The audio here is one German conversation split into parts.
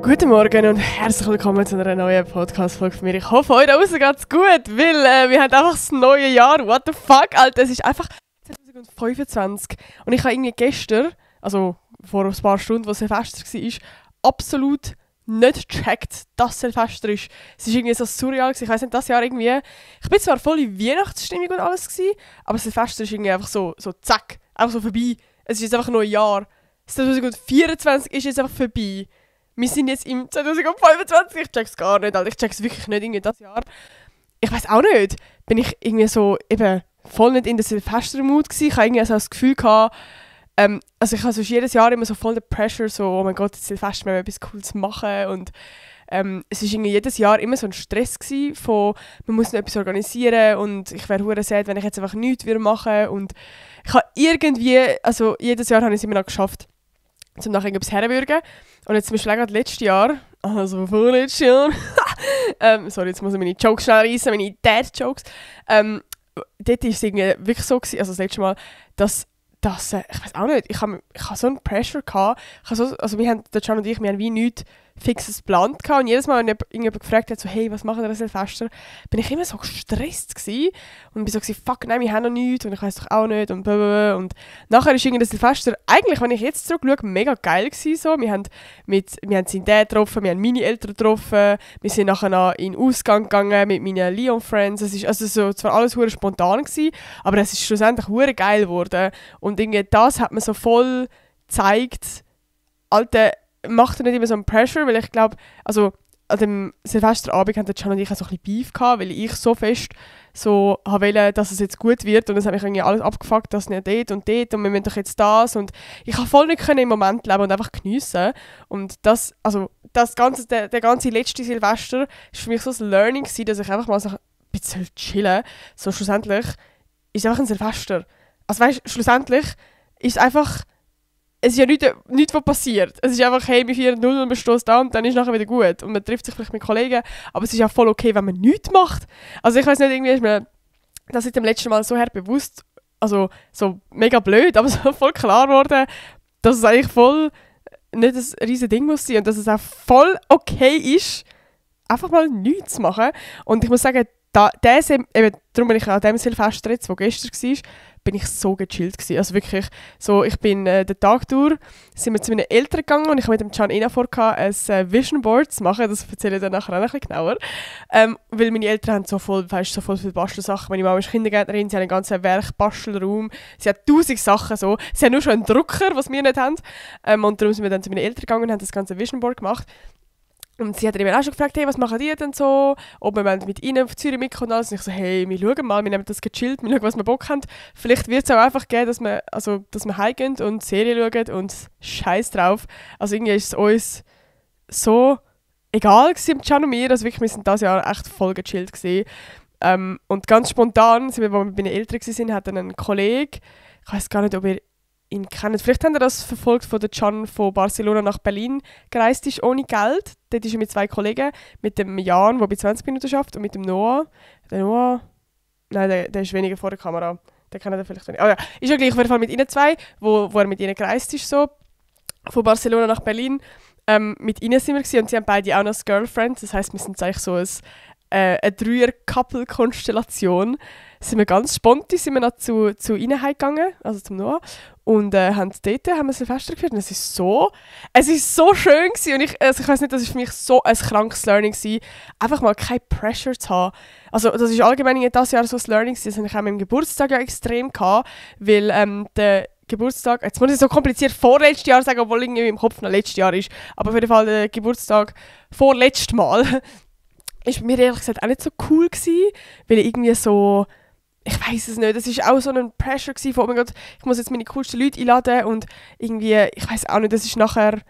Guten Morgen und herzlich willkommen zu einer neuen Podcast-Folge von mir. Ich hoffe, euch da draußen geht's gut, weil wir haben einfach das neue Jahr. What the fuck, Alter, es ist einfach 2025. Und ich habe irgendwie gestern, also vor ein paar Stunden, wo Silvester war, absolut nicht gecheckt, dass Silvester ist. Es war irgendwie so surreal. Ich weiss nicht, das Jahr irgendwie... Ich bin zwar voll in Weihnachtsstimmung und alles gewesen, aber Silvester ist irgendwie einfach so zack, einfach so vorbei. Es ist jetzt einfach nur ein Jahr. 2024 ist jetzt einfach vorbei. Wir sind jetzt im 2025, ich check's gar nicht, Alter. Ich check's wirklich nicht irgendwie das Jahr. Ich weiss auch nicht, bin ich irgendwie so eben voll nicht in der Silvester-Mut gewesen. Ich hatte irgendwie so das Gefühl gehabt, also ich habe sonst jedes Jahr immer so voll den Pressure, so oh mein Gott, jetzt Silvester, wir etwas Cooles machen und es war irgendwie jedes Jahr immer so ein Stress gewesen, von man muss noch etwas organisieren und ich wäre hure sad, wenn ich jetzt einfach nichts machen würde und ich habe irgendwie, also jedes Jahr habe ich es immer noch geschafft, um nachher irgendwas herwürgen. Und jetzt zum Beispiel gerade letztes Jahr, also vorletztes Jahr, sorry, jetzt muss ich meine Jokes schnell reissen, meine Dad-Jokes. Dort war es irgendwie wirklich so gewesen, also das letzte Mal, dass ich weiß auch nicht, ich habe so einen Pressure gehabt. Also wir haben, der Can und ich, wir haben wie nichts Fixes geplant gehabt. Und jedes Mal, wenn irgendjemand gefragt hat, so, hey, was machen wir an Silvester, bin ich immer so gestresst gewesen. Und bin so gewesen, fuck, nein, wir haben noch nichts und ich weiss doch auch nicht und blablabla. Und nachher ist irgendwie das Silvester, eigentlich, wenn ich jetzt zurückschaue, mega geil gewesen. So. Wir haben seinen Dad getroffen, wir haben meine Eltern getroffen, wir sind nachher noch in den Ausgang gegangen mit meinen Leon-Friends. Es ist also so, zwar alles hure spontan gewesen, aber es ist schlussendlich hure geil geworden. Und irgendwie das hat mir so voll gezeigt, Alter, macht er nicht immer so einen Pressure, weil ich glaube, also an dem Silvesterabend hatten Can und ich auch so ein bisschen Beef gehabt, weil ich so fest so wollte, dass es jetzt gut wird und das hat mich irgendwie alles abgefuckt, dass nicht dort und wir müssen doch jetzt das und ich konnte voll nicht im Moment leben und einfach geniessen und das, also das ganze, der ganze letzte Silvester ist für mich so ein Learning gewesen, dass ich einfach mal so ein bisschen chillen, so schlussendlich ist es einfach ein Silvester. Also weißt, schlussendlich ist es einfach, es ist ja nichts, was passiert. Es ist einfach, hey, wir 4-0 und wir stoßen da und dann ist es nachher wieder gut. Und man trifft sich vielleicht mit Kollegen, aber es ist ja voll okay, wenn man nichts macht. Also ich weiss nicht, irgendwie ist mir das seit dem letzten Mal so her bewusst, also so mega blöd, aber so voll klar geworden, dass es eigentlich voll nicht ein riesen Ding muss sein und dass es auch voll okay ist, einfach mal nichts zu machen. Und ich muss sagen, eben, darum bin ich an dem Silvester jetzt, wo gestern war, bin ich so gechillt gewesen. Also wirklich, so, ich bin den Tag durch, sind wir zu meinen Eltern gegangen und ich habe mit dem Can vor, ein Vision Board zu machen, das erzähle ich dann nachher auch ein bisschen genauer. Weil meine Eltern haben so voll viele Bastelsachen. Meine Mama ist Kindergärtnerin, sie hat einen ganzen Werkbastelraum, sie hat 1000 Sachen so. Sie hat nur schon einen Drucker, was wir nicht haben. Und darum sind wir dann zu meinen Eltern gegangen und haben das ganze Vision Board gemacht. Und sie hat dann eben auch schon gefragt, hey, was machen die denn so? Ob wir mit ihnen auf Zürich mitkommen und alles. Und ich so, hey, wir schauen mal, wir nehmen das gechillt, wir schauen, was wir Bock haben. Vielleicht wird es auch einfach geben, dass wir heimgehen und Serien schauen und scheiß drauf. Also irgendwie ist es uns so egal gewesen, Can und mir. Also wirklich, wir sind dieses Jahr echt voll gechillt gewesen. Und ganz spontan, als wir bei meinen Eltern waren, hat dann ein Kollege, ich weiss gar nicht, ob ihr ihn kennt. Vielleicht habt ihr das verfolgt, wo der Can von Barcelona nach Berlin gereist ist, ohne Geld. Dort ist er mit 2 Kollegen, mit dem Jan, der bei 20 Minuten arbeitet, und mit dem Noah. Der Noah, nein, der ist weniger vor der Kamera. Den kennt ihr vielleicht nicht. Oh ja, ist ja gleich auf jeden Fall mit ihnen 2, wo er mit ihnen gereist ist, so, von Barcelona nach Berlin. Mit ihnen sind wir gewesen, und sie haben beide auch noch als Girlfriends. Das heisst, wir sind eigentlich so eine 3er-Couple-Konstellation. Sind wir ganz spontan noch zu ihnen heimgegangen, also zum Noah, und haben wir Silvester gefeiert. Und es ist so schön gewesen. Und ich weiss nicht, das ist für mich so ein krankes Learning gewesen, einfach mal kein Pressure zu haben. Also das ist allgemein in dieses Jahr so ein Learning gewesen. Das habe ich auch mit dem Geburtstag ja extrem gehabt, weil der Geburtstag, jetzt muss ich so kompliziert vorletztes Jahr sagen, obwohl irgendwie im Kopf noch letztes Jahr ist, aber auf jeden Fall der Geburtstag vorletztes Mal ist bei mir ehrlich gesagt auch nicht so cool gewesen, weil irgendwie so, ich weiss es nicht, es war auch so ein Pressure gewesen von, oh mein Gott, ich muss jetzt meine coolsten Leute einladen und irgendwie, ich weiss auch nicht, das ist nachher,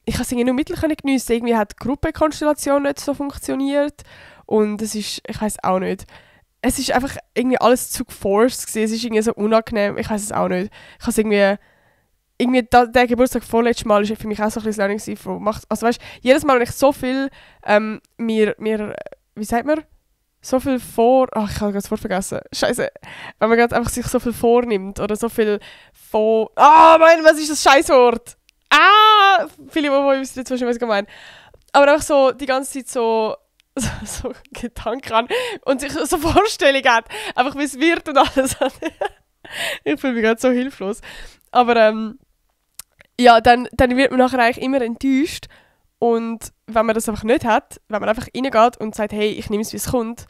ich konnte es irgendwie nur mittel geniessen, irgendwie hat die Gruppenkonstellation nicht so funktioniert und es ist, ich weiss auch nicht, es ist einfach irgendwie alles zu geforced gewesen, es ist irgendwie so unangenehm, ich weiss es auch nicht, ich habe es irgendwie der Geburtstag vorletztes Mal war für mich auch so ein bisschen das Learning. Also weißt, jedes Mal, wenn ich so viel wie sagt man, so viel Ach, ich habe das Wort vergessen. Scheiße. Wenn man gerade einfach sich so viel vornimmt oder so viel was ist das Scheißwort? Viele von wissen jetzt wahrscheinlich, was ich meine. Aber einfach so die ganze Zeit so Gedanken an und sich so Vorstellungen hat. Einfach wie es wird und alles. Ich fühle mich gerade so hilflos. Aber ja, dann wird man nachher eigentlich immer enttäuscht. Und wenn man das einfach nicht hat, wenn man einfach reingeht und sagt, hey, ich nehme es, wie es kommt,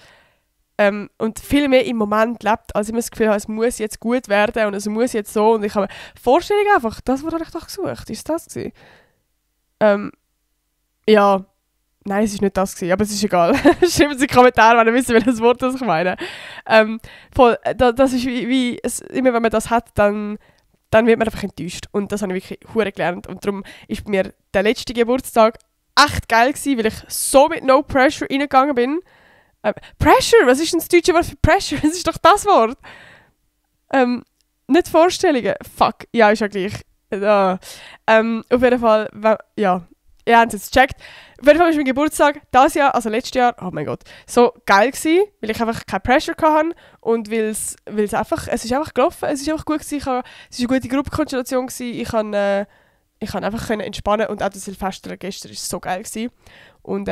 und viel mehr im Moment lebt, als immer das Gefühl habe, es muss jetzt gut werden und es muss jetzt so. Und ich habe Vorstellungen einfach, das, was habe ich doch gesucht? Ist das gewesen? Ja, nein, es ist nicht das gewesen, aber es ist egal. Schreibt es in die Kommentare, wenn ihr wisst, welches Wort das ich meine. Das ist immer wenn man das hat, dann wird man einfach enttäuscht. Und das habe ich wirklich hure gelernt. Und darum ist bei mir der letzte Geburtstag echt geil gewesen, weil ich so mit No Pressure reingegangen bin. Pressure? Was ist denn das deutsche Wort für Pressure? Das ist doch das Wort. Nicht Vorstellungen. Fuck. Ja, ist ja gleich. Auf jeden Fall, ja. Ihr habt es jetzt gecheckt. Auf jeden Fall war mein Geburtstag dieses Jahr, also letztes Jahr, oh mein Gott, so geil gewesen, weil ich einfach keine Pressure hatte und weil es ist einfach gelaufen, es ist einfach gut gewesen, es war eine gute Gruppenkonstellation gewesen, ich kann einfach entspannen und auch das Silvester gestern war so geil gewesen. Und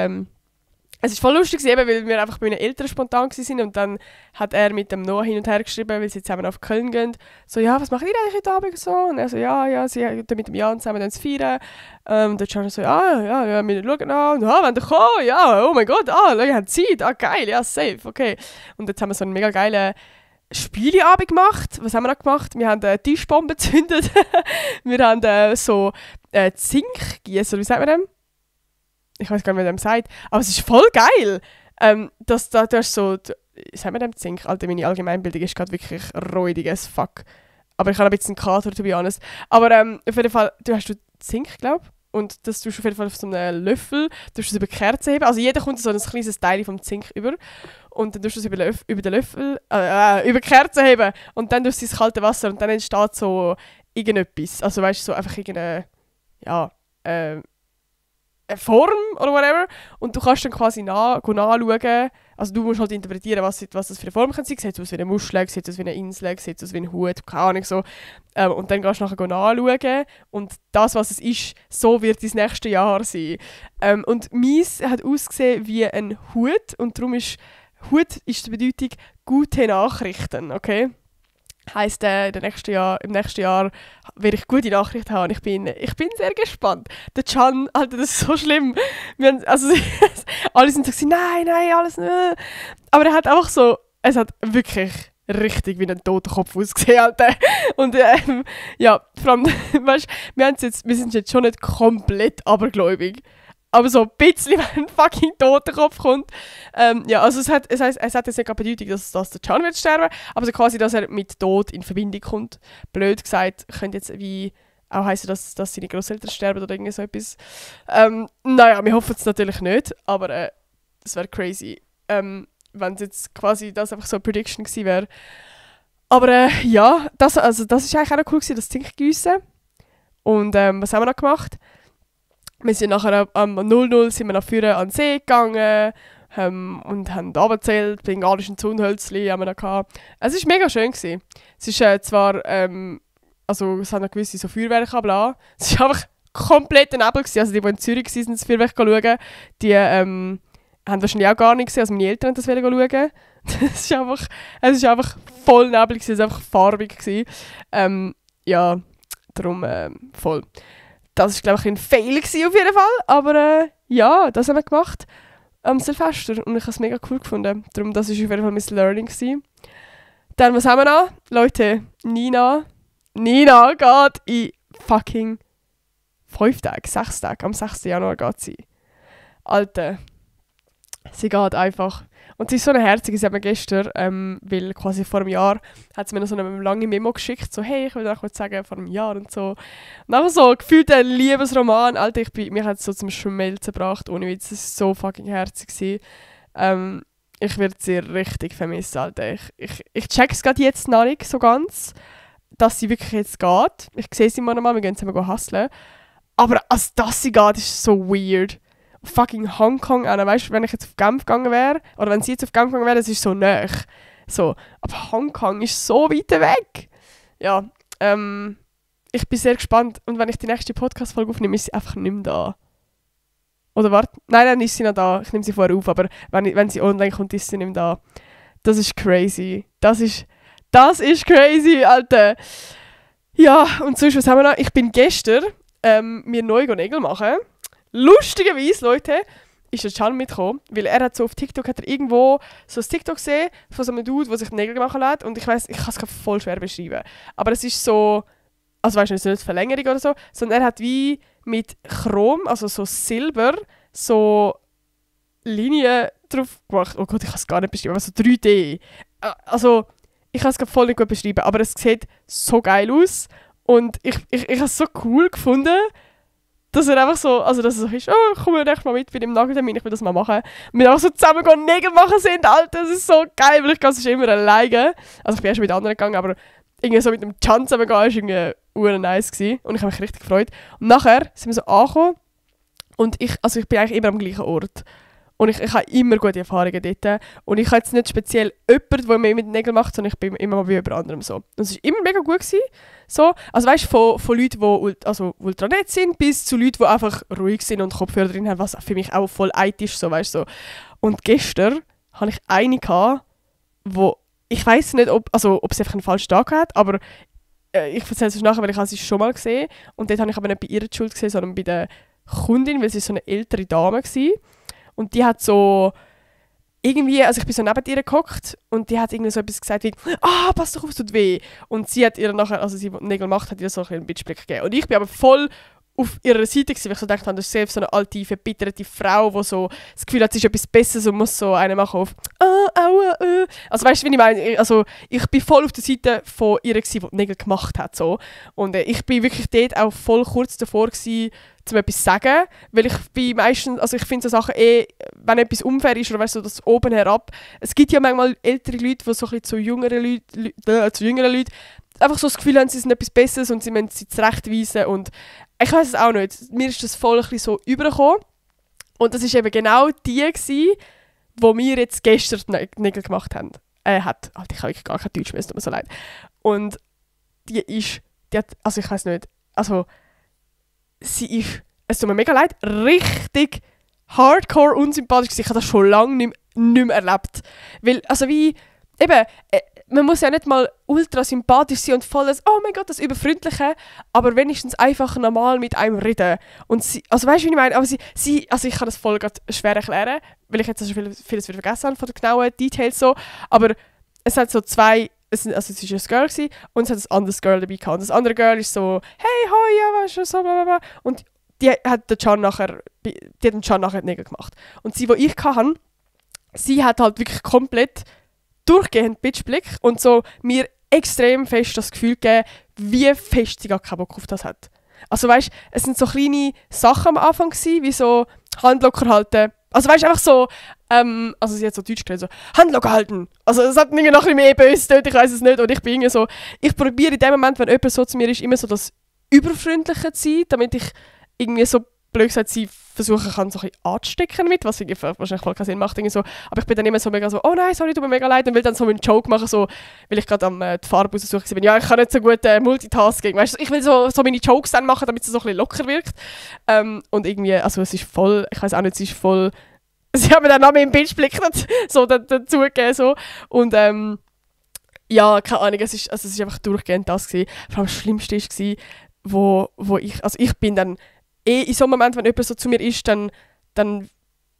es war voll lustig, eben, weil wir einfach bei meinen Eltern spontan waren und dann hat er mit dem Noah hin und her geschrieben, weil sie zusammen auf Köln gehen. So, ja, was machen die eigentlich heute Abend so? Und er so, ja, sie gehen mit dem Jan zusammen dann feiern. Und dann schauen so, ja, wir schauen an. Und wenn der kommt, ja, oh mein Gott, Leute haben Zeit, geil, ja, safe, okay. Und jetzt haben wir so einen mega geilen Spieleabend gemacht. Was haben wir noch gemacht? Wir haben eine Tischbombe gezündet. Wir haben so Zink gießen, wie sagt man dem? Ich weiß gar nicht, wie man dem sagt, aber es ist voll geil. Du hast so, sagen wir dem Zink, Alter, meine Allgemeinbildung ist gerade wirklich räudig as fuck. Aber ich habe ein bisschen Kater, to be honest. Aber auf jeden Fall, du hast Zink, glaube ich. Und das tust du auf jeden Fall auf so einen Löffel, du es über die Kerze heben. Also jeder kommt so ein kleines Teil vom Zink über. Und dann tust du es über den Löffel, über die Kerze heben. Und dann tust du ins kalte Wasser und dann entsteht so irgendetwas. Also weißt du, so einfach irgendeine, ja, eine Form oder whatever. Und du kannst dann quasi nachschauen. Also du musst halt interpretieren, was das für eine Form kann sein. Sieht es aus wie eine Muschel, sieht es aus wie eine Insel, sieht es aus wie ein Hut, keine Ahnung so. Und dann gehst du nachher nachschauen. Und das, was es ist, so wird das nächste Jahr sein. Und meins hat ausgesehen wie ein Hut. Und darum ist Hut ist die Bedeutung gute Nachrichten, okay? Heisst, im nächsten Jahr werde ich gute Nachrichten haben. Ich bin sehr gespannt. Der Can, Alter, das ist so schlimm. Alle sind so, nein, alles nicht. Aber er hat einfach so, es hat wirklich richtig wie ein toter Kopf ausgesehen, Alter. Und ja, vor allem, weißt, wir sind jetzt schon nicht komplett abergläubig. Aber so ein bisschen, wenn ein fucking Totenkopf kommt. Ja, also es hat jetzt nicht gerade Bedeutung, dass der Can wird sterben, aber so quasi, dass er mit Tod in Verbindung kommt. Blöd gesagt, könnte jetzt wie auch heißen, dass seine Großeltern sterben oder irgend so etwas. Naja, wir hoffen es natürlich nicht, aber es wäre crazy, wenn es jetzt quasi das einfach so eine Prediction gewesen wäre. Aber ja, das ist eigentlich auch noch cool gewesen, das Zinkgiessen. Und was haben wir noch gemacht? Wir sind nachher am 00 sind wir nach vorne an den See gegangen und haben runtergezählt, bengalischen Zunhölzli haben wir noch gehabt. Es war mega schön gewesen. Es ist zwar, also es haben noch gewisse so Feuerwerke bla. Es war einfach komplett ein Nebel gewesen. Also die in Zürich waren, das Feuerwerk schauen, die haben wahrscheinlich auch gar nicht gesehen, also meine Eltern das schauen. Es ist einfach voll Nebel gewesen, es war einfach farbig gewesen. Ja, darum voll. Das war, glaube ich, ein Fail auf jeden Fall. Aber ja, das haben wir gemacht am Silvester. Und ich habe es mega cool gefunden. Darum, das war auf jeden Fall mein Learning gewesen. Dann, was haben wir noch? Leute, Nina geht in fucking 5 Tage, 6 Tage. Am 6. Januar geht sie. Alter, sie geht einfach. Und sie ist so eine Herzige, sie hat mir gestern, weil quasi vor einem Jahr hat sie mir noch so eine lange Memo geschickt, so hey, ich will euch was sagen, vor einem Jahr und so. Und einfach so gefühlt ein Liebesroman, Alter, mich hat es so zum Schmelzen gebracht, ohne Witz, es war so fucking herzig. Ich werde sie richtig vermissen, Alter. Ich check es gerade jetzt noch nicht so ganz, dass sie wirklich jetzt geht. Ich sehe sie immer noch mal, wir gehen zusammen hustlen. Aber als dass sie geht, ist so weird. fucking Hongkong an. Weißt du, wenn ich jetzt auf Genf gegangen wäre, oder wenn sie jetzt auf Genf gegangen wäre, das ist so nah. So. Aber Hongkong ist so weit weg. Ja, ich bin sehr gespannt. Und wenn ich die nächste Podcast-Folge aufnehme, ist sie einfach nicht mehr da. Oder warte, nein, dann ist sie noch da. Ich nehme sie vorher auf, aber wenn sie online kommt, ist sie nicht mehr da. Das ist crazy. Das ist crazy, Alter. Ja, und sonst, was haben wir noch? Ich bin gestern mir neu Nägel machen. Lustigerweise, Leute, ist der Can mitgekommen, weil er hat so auf TikTok hat er irgendwo so ein TikTok gesehen von so einem Dude, der sich Nägel machen lässt. Und ich weiss, ich kann es voll schwer beschreiben. Aber es ist so, also weißt du, es ist nicht Verlängerung oder so, sondern er hat wie mit Chrom, also so Silber, so Linien drauf gemacht. Oh Gott, ich kann es gar nicht beschreiben, aber so 3D. Also, ich kann es voll nicht gut beschreiben, aber es sieht so geil aus. Und ich habe es so cool gefunden, dass er einfach so, also dass er so ist, oh, komm mir echt mal mit bei dem Nageltermin, ich will das mal machen. Und wir auch so zusammen Nägel machen sind, Alter, das ist so geil, weil ich gehe sonst immer alleine. Also ich bin erst mit anderen gegangen, aber irgendwie so mit dem Can zusammen gehen, war irgendwie nice gewesen. Und ich habe mich richtig gefreut. Und nachher sind wir so angekommen und ich bin eigentlich immer am gleichen Ort. Und ich habe immer gute Erfahrungen dort. Und ich habe jetzt nicht speziell jemanden, der mir mit den Nägeln macht, sondern ich bin immer mal wie jemand anderem so. Und es war immer mega gut gewesen, so. Also weißt du, von Leuten, die ultra nett sind, bis zu Leuten, die einfach ruhig sind und Kopfhörer drin haben, was für mich auch voll alt ist, so, weißt du, so. Und gestern hatte ich eine gehabt, wo ich weiss nicht, ob sie einfach einen falschen Tag hat, aber ich erzähle es nachher, weil ich sie schon mal gesehen. Und dort habe ich aber nicht bei ihrer Schuld gesehen, sondern bei der Kundin, weil sie so eine ältere Dame war. Und die hat so irgendwie, also ich bin so neben ihr gehockt und die hat irgendwie so etwas gesagt wie pass doch auf, es tut weh. Und sie hat ihr nachher, also sie, die Nägel macht, hat ihr so einen Bitchblick gegeben. Und ich bin aber voll auf ihrer Seite gewesen, weil ich so gedacht habe, das ist selbst so eine alte, verbitterte Frau, die so das Gefühl hat, sie ist etwas Besseres und muss so eine machen auf Also weißt du, wie ich meine? Also ich bin voll auf der Seite von ihr gewesen, die Nägel gemacht hat. So. Und ich bin wirklich dort auch voll kurz davor gewesen, um etwas zu sagen, weil ich bin meistens, also ich finde so Sachen wenn etwas unfair ist oder weißt du, das oben herab, es gibt ja manchmal ältere Leute, die so ein bisschen zu jüngeren Leuten einfach so das Gefühl haben, sie sind etwas Besseres und sie müssen sie zurechtweisen und ich weiß es auch nicht, mir ist das voll ein bisschen so übergekommen und das war eben genau die gewesen, die mir jetzt gestern die Nägel gemacht haben. Alter, ich habe wirklich gar kein Deutsch mehr, es tut mir so leid. Und die hat, also ich weiß nicht, also sie ist, es tut mir mega leid, richtig hardcore unsympathisch gewesen. Ich habe das schon lange nicht mehr erlebt. Weil, also wie, eben, man muss ja nicht mal ultra sympathisch sein und voll das, oh mein Gott, das Überfreundliche, aber wenigstens einfach normal mit einem reden. Und sie, also weißt du, wie ich meine? Aber sie, also ich kann das voll schwer erklären, weil ich jetzt schon vieles wieder vergessen habe von den genauen Details so, aber es hat so zwei, es war ein Girl gewesen, und es hat ein anderes Girl dabei gehabt. Und das andere Girl ist so, hey, hoi, ja, weißt du, so, blablabla. Und die hat den Can nachher die Nägel gemacht. Und sie, die ich hatte, sie hat halt wirklich komplett durchgehend Bitchblick und so mir extrem fest das Gefühl gegeben, wie fest sie gar keinen Bock auf das hat. Also weißt, es sind so kleine Sachen am Anfang gewesen, wie so Hand locker halten. Also weißt, einfach so, also sie hat so Deutsch geredet, so Hand locker halten. Also es hat irgendwie noch ein bisschen mehr böse, ich weiß es nicht. Und ich bin irgendwie so, ich probiere in dem Moment, wenn jemand so zu mir ist, immer so das Überfreundliche zu sein, damit ich irgendwie so blöd gesagt, sie versuchen kann, so ein bisschen anzustecken damit, was wahrscheinlich voll keinen Sinn macht. So. Aber ich bin dann immer so mega so, oh nein, sorry, tut mir mega leid, und will dann so einen Joke machen, so, weil ich gerade am die Farbe raussuchen bin. Ja, ich kann nicht so gut Multitasking. Weißt du, ich will so meine Jokes dann machen, damit es so ein bisschen locker wirkt. Und irgendwie, also es ist voll, ich weiß auch nicht, es ist voll, sie haben mir dann noch mehr im Bildblick so dazu gegeben. So. Und ja, keine Ahnung, es ist einfach durchgehend das gewesen. Vor allem das Schlimmste war, wo ich bin dann in so einem Moment, wenn jemand so zu mir ist, dann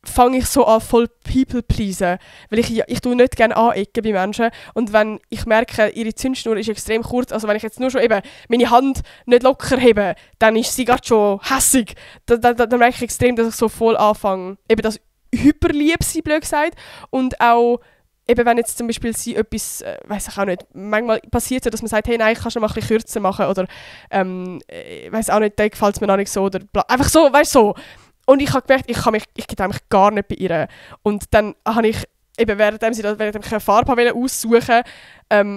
fange ich so an, voll People-pleasen. Weil ich tue nicht gerne anecken bei Menschen. Und wenn ich merke, ihre Zündschnur ist extrem kurz, also wenn ich jetzt nur schon eben meine Hand nicht locker hebe, dann ist sie gerade schon hässig. Dann merke ich extrem, dass ich so voll anfange, eben das hyperlieb sein, blöd gesagt. Und auch, eben wenn jetzt zum Beispiel sie etwas, weiß ich auch nicht, manchmal passiert es, dass man sagt, hey, nein, kannst du mal ein bisschen kürzer machen oder weiß auch nicht, da gefällt es mir noch nicht so oder bla. Einfach so, weißt du, so. Und ich habe gemerkt, ich gehe eigentlich gar nicht bei ihr. Und dann habe ich eben während ich eine Farbe aussuchen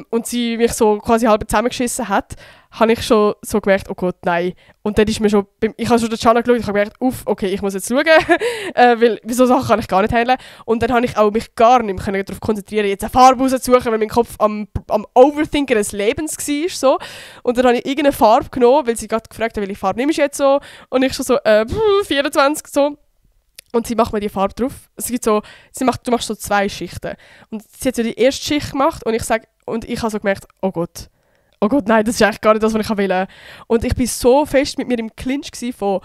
und sie mich so quasi halb zusammengeschissen hat, habe ich schon so gemerkt, oh Gott, nein. Und dann ist mir schon, ich habe schon den Channel geschaut, ich habe gemerkt, okay, ich muss jetzt schauen, weil so Sachen kann ich gar nicht handeln. Und dann habe ich auch mich gar nicht mehr darauf konzentrieren, jetzt eine Farbe rauszusuchen, weil mein Kopf am Overthinken des Lebens war. So. Und dann habe ich irgendeine Farbe genommen, weil sie gerade gefragt hat, welche Farbe nimmst du jetzt so? Und ich schon so, 24 so. Und sie macht mir die Farbe drauf. Du machst so 2 Schichten. Und sie hat so die erste Schicht gemacht und ich habe so gemerkt, oh Gott, nein, das ist eigentlich gar nicht das, was ich will. Und ich war so fest mit mir im Clinch von,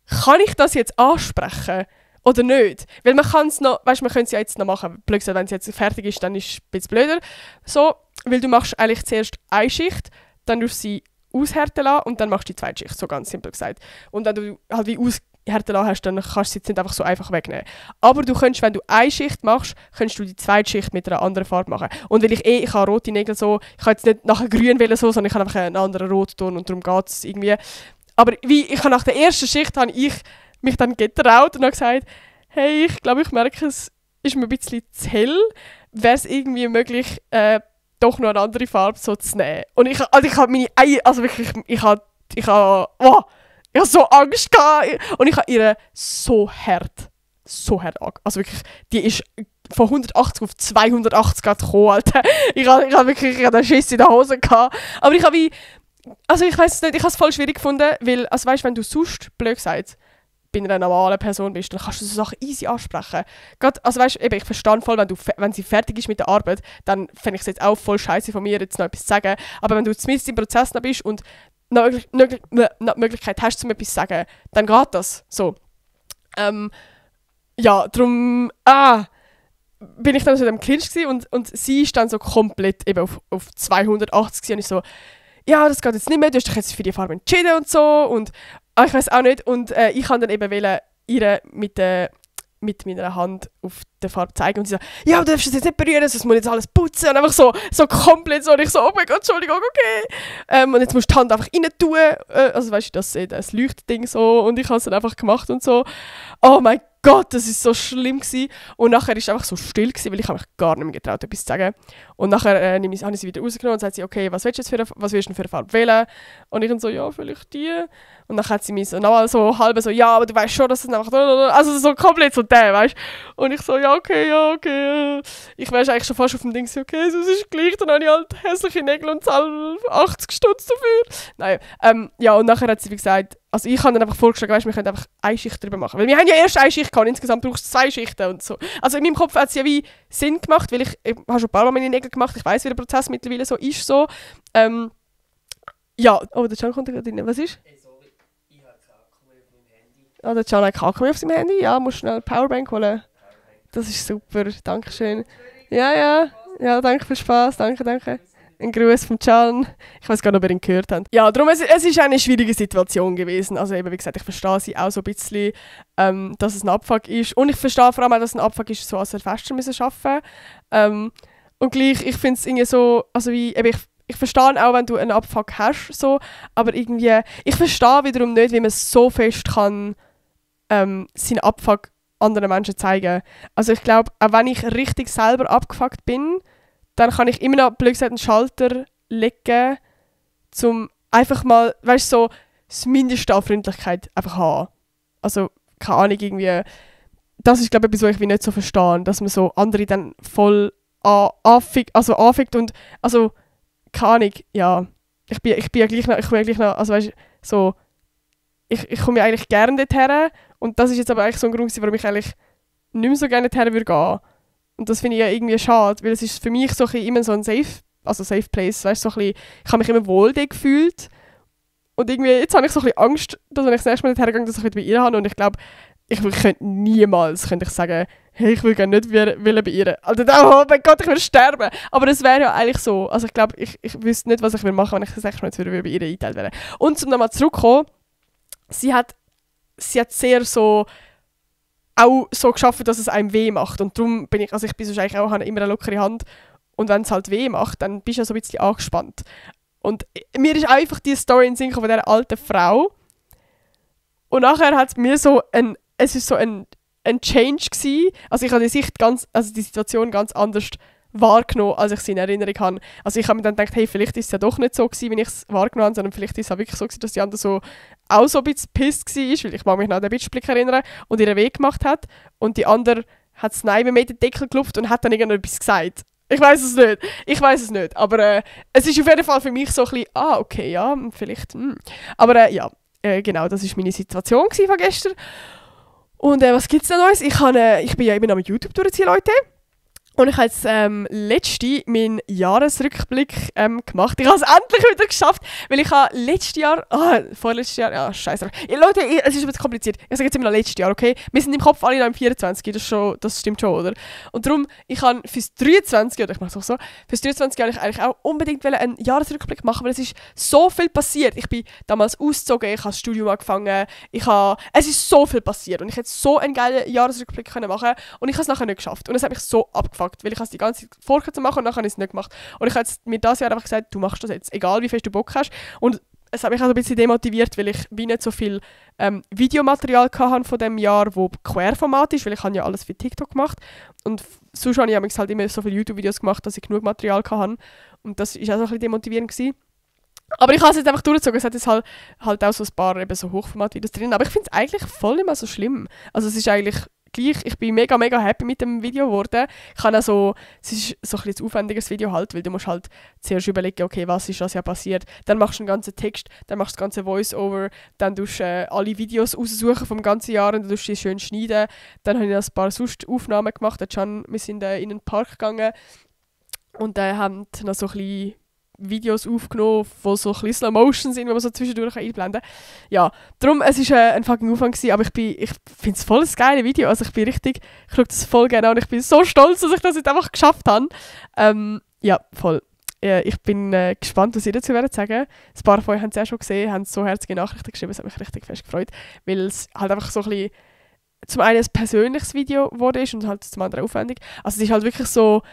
kann ich das jetzt ansprechen oder nicht? Weil man kann es noch, weißt, man könnte es ja jetzt noch machen. Blöd gesagt, wenn es jetzt fertig ist, dann ist es ein bisschen blöder. So, weil du machst eigentlich zuerst eine Schicht, dann tust du sie aushärten lassen und dann machst du die zweite Schicht, so ganz simpel gesagt. Und wenn du halt wie aushärten lassen hast, dann kannst du sie jetzt nicht einfach so einfach wegnehmen. Aber du könntest, wenn du eine Schicht machst, könntest du die zweite Schicht mit einer anderen Farbe machen. Und weil ich habe rote Nägel so, ich habe jetzt nicht nachher grün wählen so, sondern ich habe einfach einen anderen Rotton und darum geht es irgendwie. Aber nach der ersten Schicht habe ich mich dann getraut und habe gesagt, hey, ich glaube, ich merke, es ist mir ein bisschen zu hell. Wäre es irgendwie möglich, doch noch eine andere Farbe so zu nehmen? Und ich habe meine Eier, also wirklich, ich habe so Angst gehabt. Und ich habe ihr so hart also wirklich, die ist von 180 auf 280 Grad gekommen, Alter. Ich habe wirklich den Schiss in der Hose gehabt. Aber ich weiss nicht, ich habe es voll schwierig gefunden, weil, also weißt, wenn du sonst, blöd gesagt, bei einer normalen Person bist, dann kannst du so Sachen easy ansprechen. Gerade, also weißt, ich verstehe voll, wenn sie fertig ist mit der Arbeit, dann fände ich es jetzt auch voll scheiße von mir, jetzt noch etwas zu sagen. Aber wenn du zumindest im Prozess noch bist und noch die Möglichkeit hast, um etwas zu sagen, dann geht das. So. Ja, darum bin ich dann so in dem Clinch und sie ist dann so komplett eben auf 280 und ich so, ja, das geht jetzt nicht mehr, du hast dich jetzt für die Farbe entschieden und so und ich weiß auch nicht. Und ich kann dann eben ihr mit meiner Hand auf der Farbe zeigen und sie so, ja, du darfst das jetzt nicht berühren, sonst muss ich jetzt alles putzen und einfach so komplett so und ich so, oh mein Gott, Entschuldigung, okay. Und jetzt musst du die Hand einfach rein tun, also weißt du, das Leuchtding so und ich habe es dann einfach gemacht und so. Oh mein Gott, das war so schlimm gewesen. Und nachher war es einfach so still gewesen, weil ich mich gar nicht mehr getraut, etwas zu sagen. Und nachher habe ich sie wieder rausgenommen und sagt sie, okay, was willst du denn für eine Farbe wählen? Und ich dann so, ja, vielleicht die. Und dann hat sie mich so nochmal so halb so, ja, aber du weißt schon, dass es einfach, also so komplett so der, weißt du? Und ich so, ja, okay. Ich wäre eigentlich schon fast auf dem Ding so, okay, es ist gleich, dann habe ich halt hässliche Nägel und zahle 80 Stutz dafür. Nein, ja, und nachher hat sie wie gesagt, also ich habe dann einfach vorgeschlagen, weißt, wir können einfach eine Schicht drüber machen. Weil wir haben ja erst eine Schicht gehabt, insgesamt brauchst du 2 Schichten und so. Also in meinem Kopf hat es ja wie Sinn gemacht, weil ich habe schon ein paar Mal meine Nägel gemacht, ich weiss, wie der Prozess mittlerweile so ist. So. Ja, oh, der Can kommt gerade rein. Was ist? Hey, sorry, ich habe keinen Akku mehr auf meinem Handy. Oh, der Can hat keinen Akku mehr auf seinem Handy? Ja, musst schnell eine Powerbank holen. Das ist super, dankeschön. Ja, danke für Spaß, danke. Ein Gruß vom Can. Ich weiß gar nicht, ob ihr ihn gehört habt. Ja, darum, es ist eine schwierige Situation gewesen. Also eben, wie gesagt, ich verstehe sie auch so ein bisschen, dass es ein Abfuck ist. Und ich verstehe vor allem auch, dass es ein Abfuck ist, so als Silvester müssen arbeiten. Und gleich, ich finde es irgendwie so, also wie, eben, ich verstehe auch, wenn du einen Abfuck hast, so, aber irgendwie, ich verstehe wiederum nicht, wie man so fest kann seinen Abfuck anderen Menschen zeigen. Also ich glaube, auch wenn ich richtig selber abgefuckt bin, dann kann ich immer noch, blöd gesagt, einen Schalter legen, um einfach mal, weißt du, so das Mindeste an Freundlichkeit einfach haben. Also, keine Ahnung, irgendwie, das ist, glaube ich, etwas, was ich nicht so verstehe, dass man so andere dann voll anfickt und, also, keine Ahnung, ja, ich bin ja gleich noch, also weißt du, so, ich komme ja eigentlich gerne dorthin und das ist jetzt aber eigentlich so ein Grund, warum ich eigentlich nicht mehr so gerne dorthin würde gehen. Und das finde ich ja irgendwie schade, weil es ist für mich so immer so ein Safe Place, weißt du, so ich habe mich immer wohl dort gefühlt und irgendwie, jetzt habe ich so ein bisschen Angst, dass wenn ich das nächste Mal dorthin gehe, dass ich wieder bei ihr habe und ich glaube, ich könnte niemals sagen, hey, ich will gerne nicht bei ihr. Also, oh mein Gott, ich würde sterben. Aber das wäre ja eigentlich so, also ich glaube, ich wüsste nicht, was ich machen würde, wenn ich das nächste Mal jetzt bei ihr eingeteilt wäre. Und um nochmal zurückzukommen, sie hat sehr so auch so geschaffen, dass es einem weh macht. Und darum bin ich sonst eigentlich auch, habe immer eine lockere Hand. Und wenn es halt weh macht, dann bist du ja so ein bisschen angespannt. Und mir ist einfach die Story in den Sinn von dieser alten Frau. Und nachher hat es mir so ein ein Change gewesen. Also ich habe die Situation ganz anders wahrgenommen, als ich sie in Erinnerung habe. Also ich habe mir dann gedacht, hey, vielleicht ist es ja doch nicht so gewesen, wie ich es wahrgenommen habe, sondern vielleicht ist es auch wirklich so gewesen, dass die andere so auch so ein bisschen pisst war, weil ich mag mich noch an den Bitchblick erinnern, und ihren Weg gemacht hat. Und die andere hat das Nein mit den Deckel geklopft und hat dann irgendetwas gesagt. Ich weiß es nicht. Aber es ist auf jeden Fall für mich so ein bisschen, okay, ja, vielleicht. Aber ja, genau, das war meine Situation von gestern. Und was gibt es da Neues? Ich bin ja eben am YouTube durchziehen, Leute. Und ich habe jetzt letzte meinen Jahresrückblick gemacht. Ich habe es endlich wieder geschafft, weil ich habe vorletztes Jahr, ja, scheiße. Leute, es ist ein bisschen kompliziert. Ich sage jetzt immer noch letztes Jahr, okay? Wir sind im Kopf alle noch im 24, das stimmt schon, oder? Und darum, ich habe fürs 23, oder ich mache es auch so, fürs 23 habe ich eigentlich auch unbedingt einen Jahresrückblick machen, weil es ist so viel passiert. Ich bin damals ausgezogen, ich habe das Studium angefangen, es ist so viel passiert und ich hätte so einen geilen Jahresrückblick machen können und ich habe es nachher nicht geschafft. Und es hat mich so abgefuckt, weil ich es die ganze Zeit vorher zu machen und nachher habe ich es nicht gemacht. Und ich habe mir dieses Jahr einfach gesagt, du machst das jetzt, egal wie fest du Bock hast. Und es hat mich auch ein bisschen demotiviert, weil ich wie nicht so viel Videomaterial hatte von diesem Jahr, das Querformat ist, weil ich habe ja alles für TikTok gemacht. Und sonst habe ich halt immer so viele YouTube-Videos gemacht, dass ich genug Material hatte. Und das war auch so ein bisschen demotivierend gewesen. Aber ich habe es jetzt einfach durchgezogen. Es hat jetzt halt auch so ein paar eben so Hochformat-Videos drin. Aber ich finde es eigentlich voll nicht mehr so schlimm. Also es ist eigentlich gleich, ich bin mega, mega happy mit dem Video geworden. Es ist so ein bisschen ein aufwendiges Video halt, weil du musst halt zuerst überlegen, okay, was ist das ja passiert. Dann machst du einen ganzen Text, dann machst du das ganze Voice-Over, dann tust du alle Videos aussuchen vom ganzen Jahr und dann tust du die schön schneiden. Dann habe ich ein paar sonst Aufnahmen gemacht. Wir sind in einen Park gegangen und haben noch so ein bisschen Videos aufgenommen, die so ein bisschen Slow Motion sind, die man so zwischendurch einblenden kann. Ja, darum, es war ein fucking Aufwand gewesen, aber ich finde es voll ein geiles Video. Also ich schaue das voll gerne an und ich bin so stolz, dass ich das jetzt einfach geschafft habe. Ja, voll. Ich bin gespannt, was ihr dazu werdet sagen. Ein paar von euch haben es ja schon gesehen, haben so herzige Nachrichten geschrieben, es hat mich richtig fest gefreut, weil es halt einfach so ein bisschen zum einen ein persönliches Video geworden ist und halt zum anderen aufwendig. Also es ist halt wirklich so,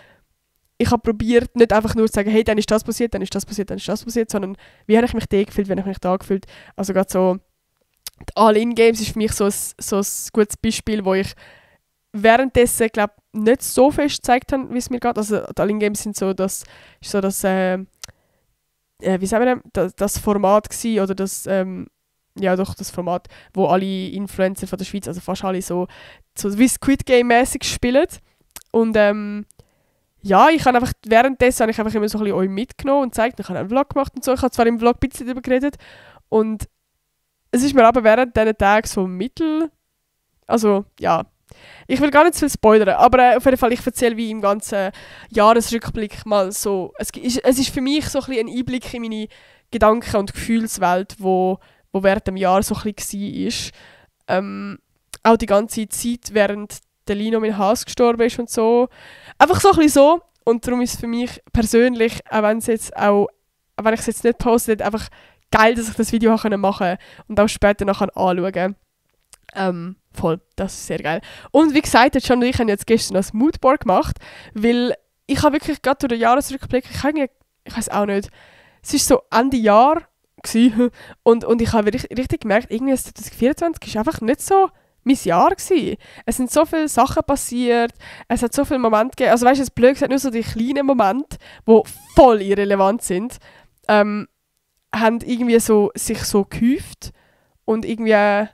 ich habe probiert, nicht einfach nur zu sagen, hey, dann ist das passiert, dann ist das passiert, dann ist das passiert, sondern wie habe ich mich da gefühlt, wenn ich mich da gefühlt. Also gerade so, die All-In-Games ist für mich so ein gutes Beispiel, wo ich währenddessen, glaube nicht so fest gezeigt habe, wie es mir geht. Also die All-In-Games sind so das wie sagen wir denn, das Format gewesen, oder das Format, wo alle Influencer von der Schweiz, also fast alle so wie Squid Game-mäßig spielen. Und ja, ich habe einfach währenddessen habe ich einfach immer so ein bisschen euch mitgenommen und gezeigt, ich habe einen Vlog gemacht und so. Ich habe zwar im Vlog ein bisschen darüber geredet und es ist mir aber während diesen Tagen so also ja, ich will gar nicht zu viel spoilern, aber auf jeden Fall, ich erzähle wie im ganzen Jahresrückblick mal so, es ist für mich so ein bisschen ein Einblick in meine Gedanken- und Gefühlswelt, wo während dem Jahr so ein bisschen war. Auch die ganze Zeit, während der Lino, mein Hass, gestorben ist und so. Einfach so ein bisschen so. Und darum ist es für mich persönlich, auch wenn ich es jetzt nicht poste, einfach geil, dass ich das Video machen konnte und auch später noch anschauen kann. Voll, das ist sehr geil. Und wie gesagt, jetzt schon, ich habe jetzt gestern ein Moodboard gemacht, weil ich habe wirklich gerade durch den Jahresrückblick, ich weiß auch nicht, es war so Ende Jahr gewesen, und ich habe richtig gemerkt, irgendwie 2024 ist einfach nicht so mein Jahr gewesen. Es sind so viele Sachen passiert, es hat so viele Momente gegeben, also weißt du, es blöd gesagt, nur so die kleinen Momente, die voll irrelevant sind, haben irgendwie so, sich so gehäuft und irgendwie,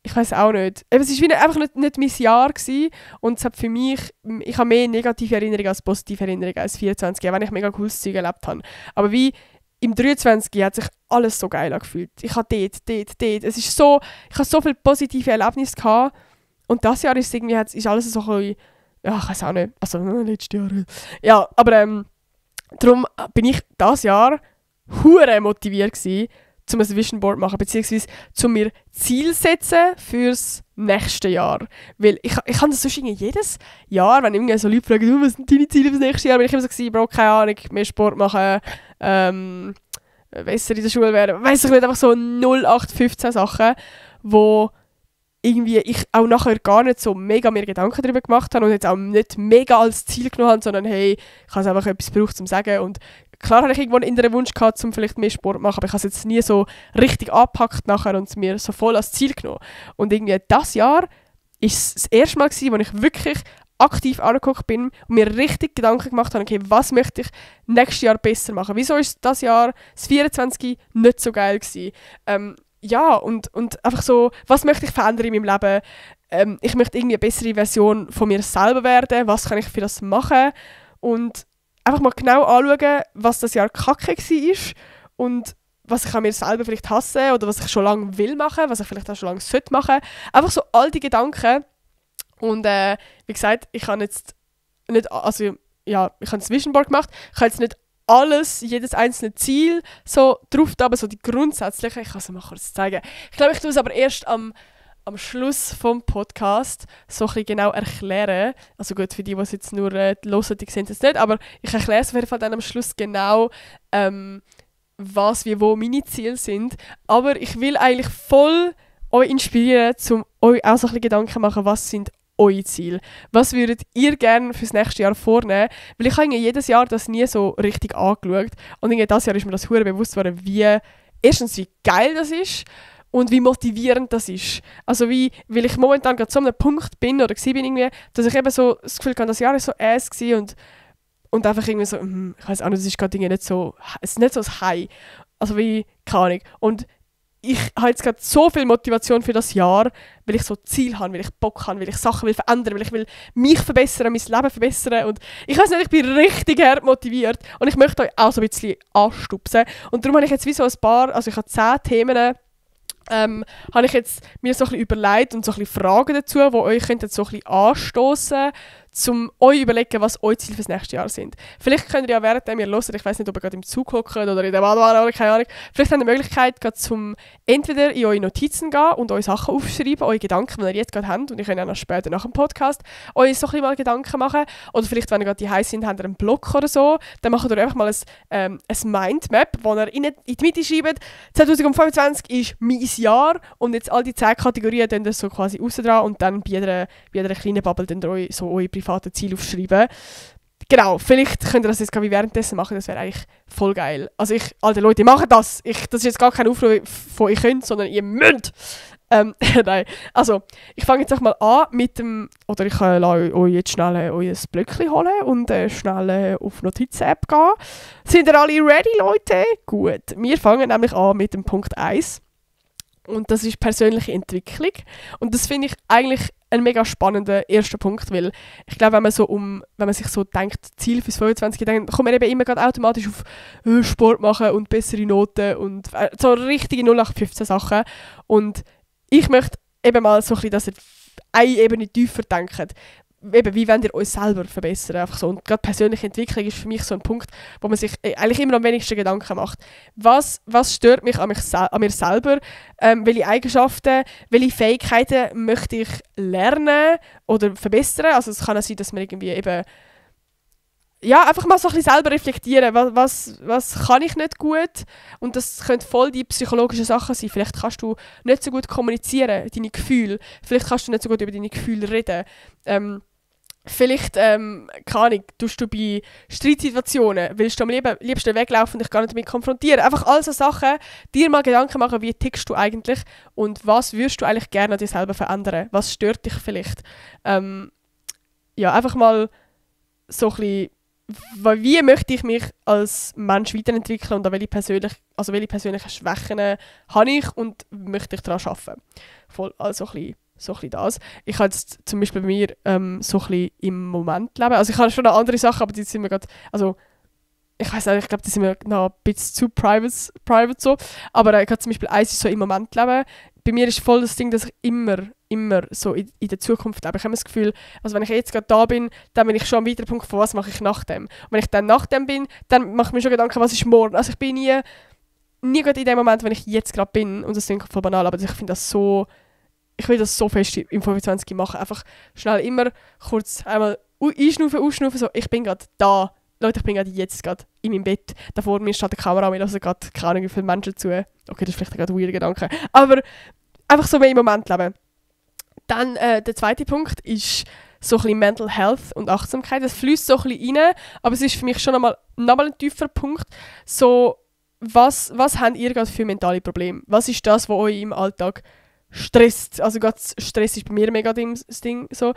ich weiß auch nicht. Es war einfach nicht mein Jahr gewesen, und es hat für mich, ich habe mehr negative Erinnerungen als positive Erinnerungen als 24, wenn ich mega cooles Zeug erlebt habe. Aber wie im 23 hat sich alles so geil angefühlt. Ich habe dort. Es ist so, ich habe so viele positive Erlebnisse gehabt. Und das Jahr ist irgendwie, ist alles so ein bisschen, ja, ich weiß auch nicht, also letztes Jahr. Ja, aber darum bin ich dieses Jahr hure motiviert gewesen, um ein Vision Board zu machen, beziehungsweise zu mir Ziel setzen fürs nächste Jahr. Weil ich habe das sonst jedes Jahr, wenn irgendwie so Leute fragen, was sind deine Ziele fürs nächste Jahr, bin ich immer so gewesen, Bro, keine Ahnung, mehr Sport machen, besser in der Schule werden, weiss ich nicht, einfach so 0815 Sachen, wo irgendwie ich auch nachher gar nicht so mega mehr Gedanken darüber gemacht habe und jetzt auch nicht mega als Ziel genommen habe, sondern hey, ich habe einfach etwas gebraucht zum Sagen. Und klar habe ich irgendwo einen inneren Wunsch gehabt, um vielleicht mehr Sport zu machen, aber ich habe es jetzt nie so richtig angepackt nachher und es mir so voll als Ziel genommen. Und irgendwie das Jahr ist das erste Mal gewesen, wo ich wirklich aktiv angeguckt bin und mir richtig Gedanken gemacht habe, okay, was möchte ich nächstes Jahr besser machen? Wieso ist das Jahr, das 24, nicht so geil gewesen? Ja, und einfach so, was möchte ich verändern in meinem Leben? Ich möchte irgendwie eine bessere Version von mir selber werden. Was kann ich für das machen? Und einfach mal genau anschauen, was das Jahr kacke war und was ich an mir selber vielleicht hasse oder was ich schon lange will machen, was ich vielleicht auch schon lange sollte machen. Einfach so all die Gedanken. Und wie gesagt, ich habe jetzt nicht, also ja, ich habe ein Vision Board gemacht. Ich habe jetzt nicht alles, jedes einzelne Ziel so drauf, aber so die grundsätzlichen, ich kann es mal kurz zeigen. Ich glaube, ich tue es aber erst am Schluss vom Podcast so ein bisschen genau erklären. Also gut, für die es jetzt nur hören, die sehen es nicht, aber ich erkläre es auf jeden Fall dann am Schluss genau, was, wie, wo meine Ziele sind. Aber ich will eigentlich voll euch inspirieren, um euch auch so ein bisschen Gedanken zu machen, was sind eure Ziele? Was würdet ihr gerne fürs nächste Jahr vornehmen? Weil ich habe jedes Jahr das nie so richtig angeschaut. Und dieses Jahr ist mir das hure bewusst geworden, erstens wie geil das ist und wie motivierend das ist. Also weil ich momentan gerade so an einem Punkt bin oder war irgendwie, dass ich eben so das Gefühl hatte, das Jahr ist so war und einfach irgendwie so, ich weiß auch nicht, es ist gerade nicht so, es ist nicht so das High. Also wie, keine Ahnung. Und ich habe jetzt gerade so viel Motivation für das Jahr, weil ich so Ziel habe, weil ich Bock habe, weil ich Sachen will verändern, weil ich will mich verbessern, mein Leben verbessern und ich weiß nicht, ich bin richtig hart motiviert und ich möchte euch auch so ein bisschen anstupsen und darum habe ich jetzt wie so ein paar, also ich habe 10 Themen, habe ich jetzt mir so ein bisschen überlegt und so ein bisschen Fragen dazu, die euch könnten so ein bisschen anstoßen, um euch überlegen, was eure Ziele fürs nächste Jahr sind. Vielleicht könnt ihr ja während ihr hört, ich weiß nicht, ob ihr gerade im Zug hockt oder in der Badewanne oder keine Ahnung, vielleicht habt ihr die Möglichkeit, gerade entweder in eure Notizen gehen und euch Sachen aufschreiben, eure Gedanken, die ihr jetzt gerade habt, und ihr könnt auch noch später nach dem Podcast euch so ein bisschen mal Gedanken machen. Oder vielleicht, wenn ihr gerade daheim seid, habt ihr einen Blog oder so, dann macht ihr einfach mal ein Mindmap, wo ihr in die Mitte schreibt, 2025 ist mein Jahr und jetzt all die 10 Kategorien dann so quasi raus dran und dann bei jeder kleinen Bubble dann euch so eure privaten Ziele aufschreiben. Genau, vielleicht könnt ihr das jetzt gerade währenddessen machen, das wäre eigentlich voll geil. Also alte Leute, macht das! Das ist jetzt gar kein Aufruf von ihr könnt, sondern ihr müsst! Nein, also ich fange jetzt auch mal an mit dem, oder ich lasse euch jetzt schnell euer Blöckchen holen und schnell auf Notizen-App gehen. Sind ihr alle ready, Leute? Gut, wir fangen nämlich an mit dem Punkt 1. Und das ist persönliche Entwicklung. Und das finde ich eigentlich ein mega spannender erster Punkt, weil ich glaube, wenn man sich so denkt, Ziel fürs 25, dann kommt man eben immer gerade automatisch auf Sport machen und bessere Noten und so richtige 0815 Sachen. Und ich möchte eben mal so ein bisschen, dass ihr eine Ebene tiefer denkt. Eben, wie wollt ihr euch selber verbessern? Einfach so. Und gerade persönliche Entwicklung ist für mich so ein Punkt, wo man sich eigentlich immer am wenigsten Gedanken macht. Was stört mich an mir selber? Welche Eigenschaften, welche Fähigkeiten möchte ich lernen oder verbessern? Also es kann auch sein, dass man irgendwie eben einfach mal so ein bisschen selber reflektieren, was kann ich nicht gut? Und das können voll die psychologischen Sachen sein. Vielleicht kannst du nicht so gut kommunizieren, deine Gefühle. Vielleicht kannst du nicht so gut über deine Gefühle reden. Vielleicht, keine Ahnung, tust du bei Streitsituationen, willst du am liebsten weglaufen und dich gar nicht damit konfrontieren. Einfach all so Sachen, dir mal Gedanken machen, wie tickst du eigentlich und was würdest du eigentlich gerne an dir selber verändern? Was stört dich vielleicht? Einfach mal so ein bisschen, wie möchte ich mich als Mensch weiterentwickeln und an welche persönlichen Schwächen habe ich und möchte ich daran arbeiten. Voll, also so ein bisschen das. Ich habe jetzt zum Beispiel bei mir so ein bisschen im Moment leben. Also ich habe schon noch andere Sachen, aber die sind mir gerade, also ich weiß nicht, ich glaube, die sind mir noch ein bisschen zu private so. Aber ich habe zum Beispiel eins so im Moment leben. Bei mir ist voll das Ding, dass ich immer so in der Zukunft lebe. Ich habe das Gefühl, also wenn ich jetzt gerade da bin, dann bin ich schon am weiteren Punkt von was mache ich nach dem. Und wenn ich dann nach dem bin, dann mache ich mir schon Gedanken, was ist morgen. Also ich bin nie gerade in dem Moment, wenn ich jetzt gerade bin, und das klingt voll banal, aber ich finde das so, ich will das so fest im 25 machen. Einfach schnell immer kurz einmal einschnaufen, ausschnaufen, so, ich bin gerade da. Leute, ich bin gerade jetzt gerade in meinem Bett. Da vor mir steht eine Kamera, mir hören gerade keine Ahnung, wie viele Menschen zu. Okay, das ist vielleicht gerade ein weirder Gedanke. Aber einfach so mehr im Moment leben. Dann der zweite Punkt ist so ein bisschen Mental Health und Achtsamkeit. Das fließt so ein bisschen rein, aber es ist für mich schon nochmal ein tiefer Punkt. So, was habt ihr gerade für mentale Probleme? Was ist das, was euch im Alltag stresst. Also gerade Stress ist bei mir mega das Ding. So,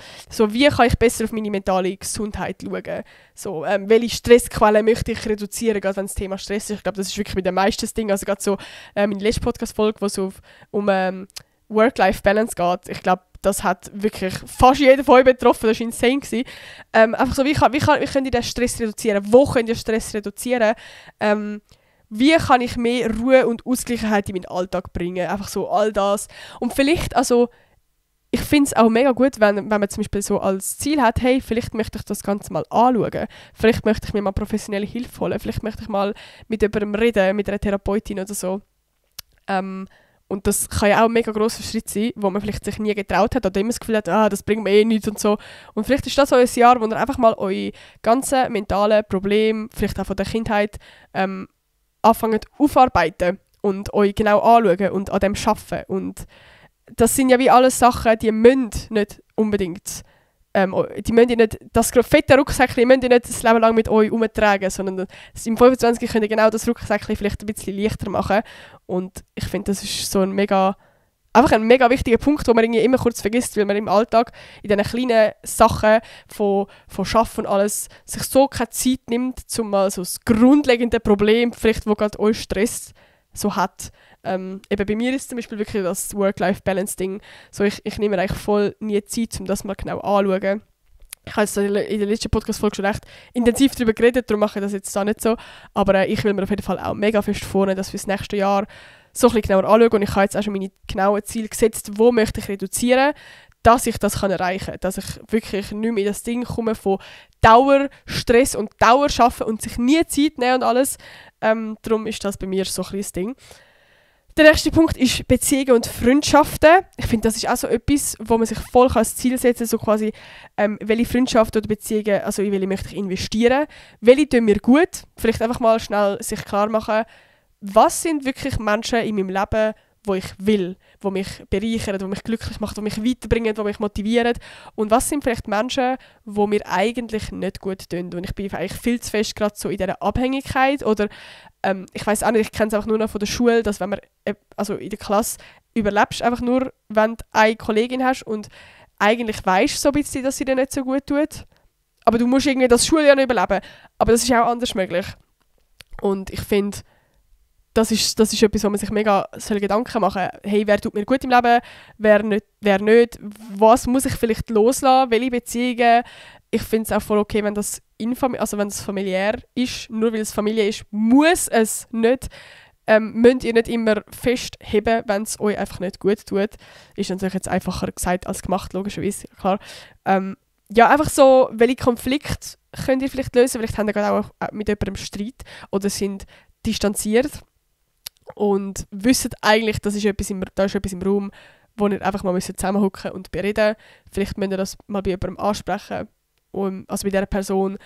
wie kann ich besser auf meine mentale Gesundheit schauen? So, welche Stressquellen möchte ich reduzieren, gerade wenn das Thema Stress ist. Ich glaube, das ist wirklich mit dem meisten das Ding. Also gerade so meine letzte Podcast-Folge, wo es um Work-Life-Balance geht. Ich glaube, das hat wirklich fast jeder von euch betroffen. Das war insane gewesen. Einfach so, wie könnt ihr den Stress reduzieren? Wo könnt ihr Stress reduzieren? Wie kann ich mehr Ruhe und Ausgleichheit in meinen Alltag bringen? Einfach so all das. Und vielleicht, also, ich finde es auch mega gut, wenn man zum Beispiel so als Ziel hat, hey, vielleicht möchte ich das Ganze mal anschauen. Vielleicht möchte ich mir mal professionelle Hilfe holen. Vielleicht möchte ich mal mit jemandem reden, mit einer Therapeutin oder so. Und das kann ja auch ein mega grosser Schritt sein, wo man vielleicht sich nie getraut hat oder immer das Gefühl hat, das bringt mir eh nichts und so. Und vielleicht ist das so ein Jahr, wo ihr einfach mal eure ganzen mentalen Probleme, vielleicht auch von der Kindheit, anfangen aufarbeiten und euch genau anschauen und an dem arbeiten. Und das sind ja wie alles Sachen, die müssen nicht unbedingt, die müssen nicht, das fette Rucksäckchen müsst ihr nicht das Leben lang mit euch umtragen, sondern im 25 könnt ihr genau das Rucksäckchen vielleicht ein bisschen leichter machen. Und ich finde, das ist so ein mega wichtiger Punkt, den man irgendwie immer kurz vergisst, weil man im Alltag in diesen kleinen Sachen von Arbeiten und alles sich so keine Zeit nimmt, um mal so das grundlegende Problem, vielleicht, wo gerade euch Stress so hat. Eben bei mir ist zum Beispiel wirklich das Work-Life-Balance-Ding. So, ich nehme mir eigentlich voll nie Zeit, um das mal genau anzuschauen. Ich habe jetzt in der letzten Podcast-Folge schon recht intensiv darüber geredet, darum mache ich das jetzt auch nicht so. Aber ich will mir auf jeden Fall auch mega fest vornehmen, dass wir das nächste Jahr so ein bisschen genauer anschauen. Und ich habe jetzt auch schon meine genauen Ziele gesetzt, wo möchte ich reduzieren, dass ich das erreichen kann. Dass ich wirklich nicht mehr in das Ding komme von Dauerstress und Dauerschaffen und sich nie Zeit nehmen und alles. Darum ist das bei mir so ein bisschen das Ding. Der nächste Punkt ist Beziehungen und Freundschaften. Ich finde, das ist auch so etwas, wo man sich voll als Ziel setzen kann, so quasi, welche Freundschaften oder Beziehungen, also in welche möchte ich investieren, welche tun mir gut. Vielleicht einfach mal schnell sich klar machen, was sind wirklich Menschen in meinem Leben, wo ich will, die mich bereichern, die mich glücklich machen, die mich weiterbringen, die mich motivieren. Und was sind vielleicht Menschen, die mir eigentlich nicht gut tun. Und ich bin eigentlich viel zu fest gerade so in dieser Abhängigkeit. Oder ich weiß auch nicht, ich kenne es einfach nur noch von der Schule, dass wenn man also in der Klasse überlebst, einfach nur, wenn du eine Kollegin hast und eigentlich weisst so ein bisschen, dass sie dir nicht so gut tut. Aber du musst irgendwie das Schuljahr nicht überleben. Aber das ist auch anders möglich. Und ich finde, das ist etwas, wo man sich mega Gedanken machen soll. Hey, wer tut mir gut im Leben, wer nicht, was muss ich vielleicht loslassen, welche Beziehungen. Ich finde es auch voll okay, wenn das wenn es familiär ist, nur weil es Familie ist, muss es nicht. Müsst ihr nicht immer festheben, wenn es euch einfach nicht gut tut. Ist natürlich jetzt einfacher gesagt als gemacht, logischerweise, klar. Ja, einfach so, welche Konflikte könnt ihr vielleicht lösen? Vielleicht habt ihr gerade auch mit jemandem Streit oder sind distanziert und wisst eigentlich, da ist etwas im Raum, wo ihr einfach mal zusammenhocken und bereden müsst. Vielleicht müsst ihr das mal bei jemandem ansprechen, also bei dieser Person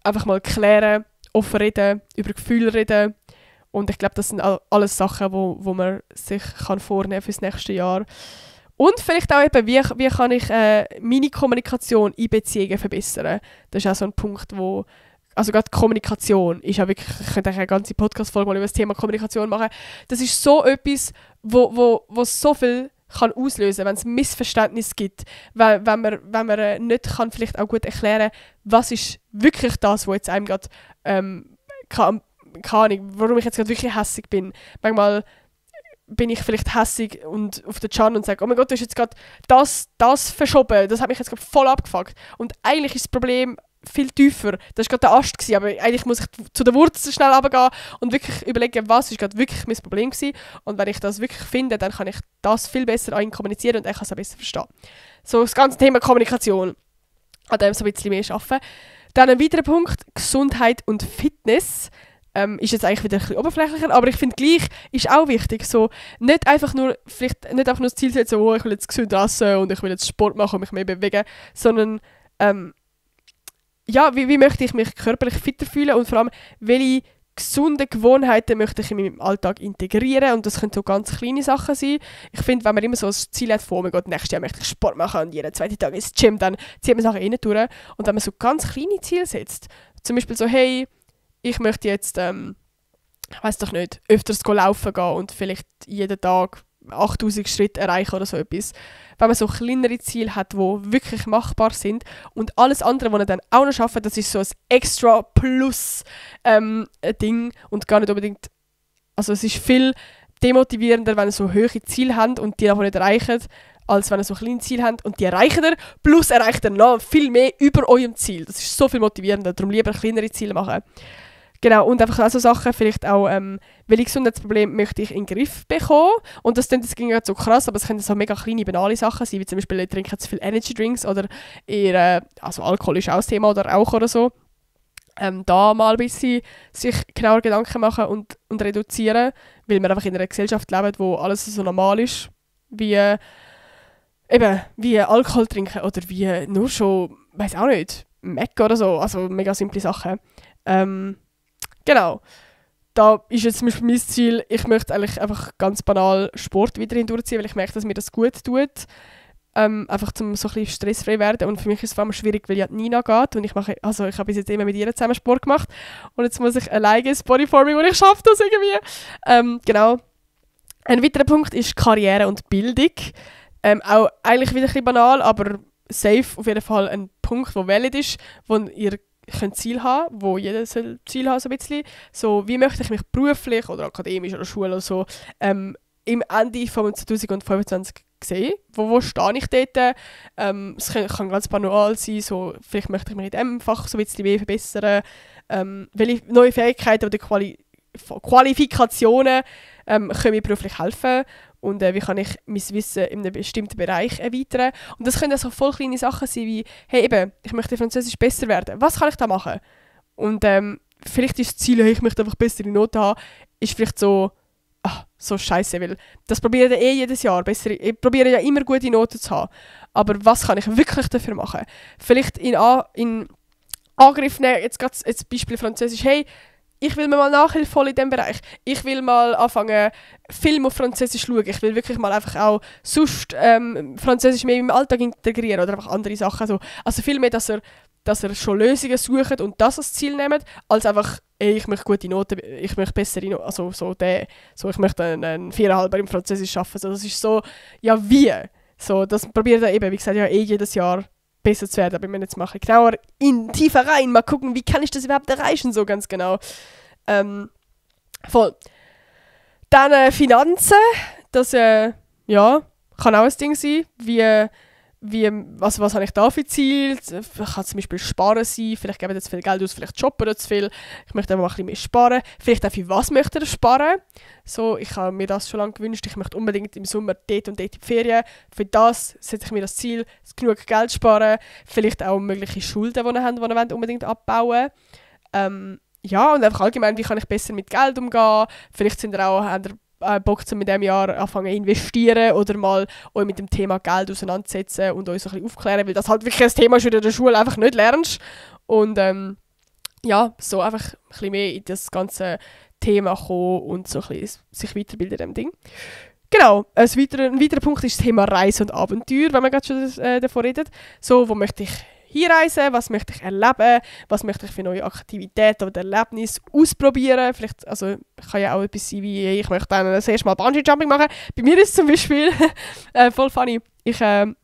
einfach mal klären, offen reden, über Gefühle reden. Und ich glaube, das sind alles Sachen, wo man sich vornehmen kann für das nächste Jahr. Und vielleicht auch eben, wie kann ich meine Kommunikation in Beziehungen verbessern. Das ist auch so ein Punkt, wo also gerade Kommunikation ist ja wirklich, ich könnte eine ganze Podcast-Folge mal über das Thema Kommunikation machen. Das ist so etwas, wo so viel kann auslösen, wenn es Missverständnisse gibt, wenn man nicht kann vielleicht auch gut erklären, was ist wirklich das, was jetzt einem gerade keine Ahnung, warum ich jetzt gerade wirklich hässig bin. Manchmal bin ich vielleicht hässig und auf den Can und sage, oh mein Gott, du hast jetzt gerade das verschoben, das hat mich jetzt gerade voll abgefuckt. Und eigentlich ist das Problem viel tiefer. Das war gerade der Ast gewesen, aber eigentlich muss ich zu der Wurzel schnell runtergehen und wirklich überlegen, was ist gerade wirklich mein Problem gewesen. Und wenn ich das wirklich finde, dann kann ich das viel besser an ihn kommunizieren und ich kann es auch besser verstehen. So das ganze Thema Kommunikation, an dem so ein bisschen mehr arbeiten. Dann ein weiterer Punkt, Gesundheit und Fitness. Ist jetzt eigentlich wieder ein bisschen oberflächlicher, aber ich finde gleich ist auch wichtig, so nicht einfach nur das Ziel setzen, oh, ich will jetzt gesund essen und ich will jetzt Sport machen und mich mehr bewegen, sondern ja, wie möchte ich mich körperlich fitter fühlen und vor allem, welche gesunde Gewohnheiten möchte ich in meinem Alltag integrieren und das können so ganz kleine Sachen sein. Ich finde, wenn man immer so ein Ziel hat, oh mein Gott, nächstes Jahr möchte ich Sport machen und jeden zweiten Tag ins Gym, dann zieht man Sachen rein durch und wenn man so ganz kleine Ziele setzt, zum Beispiel so, hey, ich möchte jetzt, ich weiss doch nicht, öfters laufen gehen und vielleicht jeden Tag 8000 Schritte erreichen oder so etwas. Wenn man so kleinere Ziele hat, die wirklich machbar sind und alles andere, was man dann auch noch schafft, das ist so ein extra plus Ding und gar nicht unbedingt, also es ist viel demotivierender, wenn ihr so hohe Ziele habt und die aber nicht erreichen, als wenn ihr so kleine Ziele habt und die erreicht ihr, plus erreicht ihr noch viel mehr über eurem Ziel. Das ist so viel motivierender, darum lieber kleinere Ziele machen. Genau, und einfach auch so Sachen, vielleicht auch, welche Gesundheitsprobleme möchte ich in den Griff bekommen. Und das klingt jetzt so krass, aber es können so mega kleine, banale Sachen sein, wie zum Beispiel, ich trinke zu viel Energy Drinks oder eher, also Alkohol ist auch das Thema oder Rauch oder so. Da mal ein bisschen sich genauer Gedanken machen und reduzieren, weil wir einfach in einer Gesellschaft leben, wo alles so normal ist, wie Alkohol trinken oder wie nur schon, weiß auch nicht, Mac oder so, also mega simple Sachen. Genau. Da ist jetzt zum Beispiel mein Ziel, ich möchte eigentlich einfach ganz banal Sport weiterhin durchziehen, weil ich merke, dass mir das gut tut. Einfach um so ein bisschen stressfrei werden. Und für mich ist es vor allem schwierig, weil ja Nina geht und ich habe bis jetzt immer mit ihr zusammen Sport gemacht und jetzt muss ich alleine das Bodyforming und ich schaffe das irgendwie. Genau. Ein weiterer Punkt ist Karriere und Bildung. Auch eigentlich wieder ein bisschen banal, aber safe auf jeden Fall ein Punkt, der valid ist, wo ihr könnt Ziel haben, wo jeder soll Ziel haben, so ein bisschen. So, wie möchte ich mich beruflich oder akademisch oder Schule oder so im Ende von 2025 sehen? Wo stehe ich dort? Es kann ganz banal sein, so, vielleicht möchte ich mich in diesem Fach so ein bisschen mehr verbessern. Welche neue Fähigkeiten oder Qualifikationen können mir beruflich helfen und wie kann ich mein Wissen in einem bestimmten Bereich erweitern. Und das können also voll kleine Sachen sein wie, hey eben, ich möchte Französisch besser werden. Was kann ich da machen? Und vielleicht ist das Ziel, hey, ich möchte einfach bessere Noten haben, ist vielleicht so scheiße, weil das probiere ich jedes Jahr. Ich probiere ja immer gute Noten zu haben. Aber was kann ich wirklich dafür machen? Vielleicht in Angriff nehmen, jetzt gerade als Beispiel Französisch, hey, ich will mir mal Nachhilfe holen in diesem Bereich. Ich will mal anfangen, Film auf Französisch zu schauen. Ich will wirklich mal einfach auch sonst Französisch mehr im Alltag integrieren oder einfach andere Sachen. Also viel mehr, dass er schon Lösungen sucht und das als Ziel nimmt, als einfach, ich möchte gute Noten, ich möchte bessere Noten, also ich möchte einen 4,5er im Französisch schaffen. So, das ist so, ja wie? So, das probiert er eben, wie gesagt, ja jedes Jahr besser zu werden, aber wir jetzt machen genauer tiefer rein, mal gucken, wie kann ich das überhaupt erreichen, so ganz genau. Voll. Dann Finanzen, das kann auch ein Ding sein, was habe ich da für Ziele? Kann zum Beispiel Sparen sein, vielleicht gebe ich jetzt viel Geld aus, vielleicht shoppen ich zu viel, ich möchte einfach mal ein bisschen mehr sparen. Vielleicht auch für was möchte ich sparen? So, ich habe mir das schon lange gewünscht, ich möchte unbedingt im Sommer dort und dort in die Ferien. Für das setze ich mir das Ziel, genug Geld sparen, vielleicht auch mögliche Schulden, die ihr habt, die ihr unbedingt abbauen wollt. Und einfach allgemein, wie kann ich besser mit Geld umgehen? Vielleicht habt ihr Bock, mit diesem Jahr anfangen zu investieren oder mal euch mit dem Thema Geld auseinandersetzen und euch so ein bisschen aufklären, weil das halt wirklich ein Thema ist, das du in der Schule einfach nicht lernst. Und so einfach ein bisschen mehr in das ganze Thema kommen und so ein bisschen sich weiterbilden in diesem Ding. Genau, ein weiterer Punkt ist das Thema Reise und Abenteuer, wenn man gerade schon davon redet. So, wo möchte ich hinreisen, was möchte ich erleben, was möchte ich für neue Aktivitäten oder Erlebnisse ausprobieren. Vielleicht, also kann ja auch etwas sein wie, ich möchte dann das erste Mal Bungee-Jumping machen. Bei mir ist es zum Beispiel voll funny, ich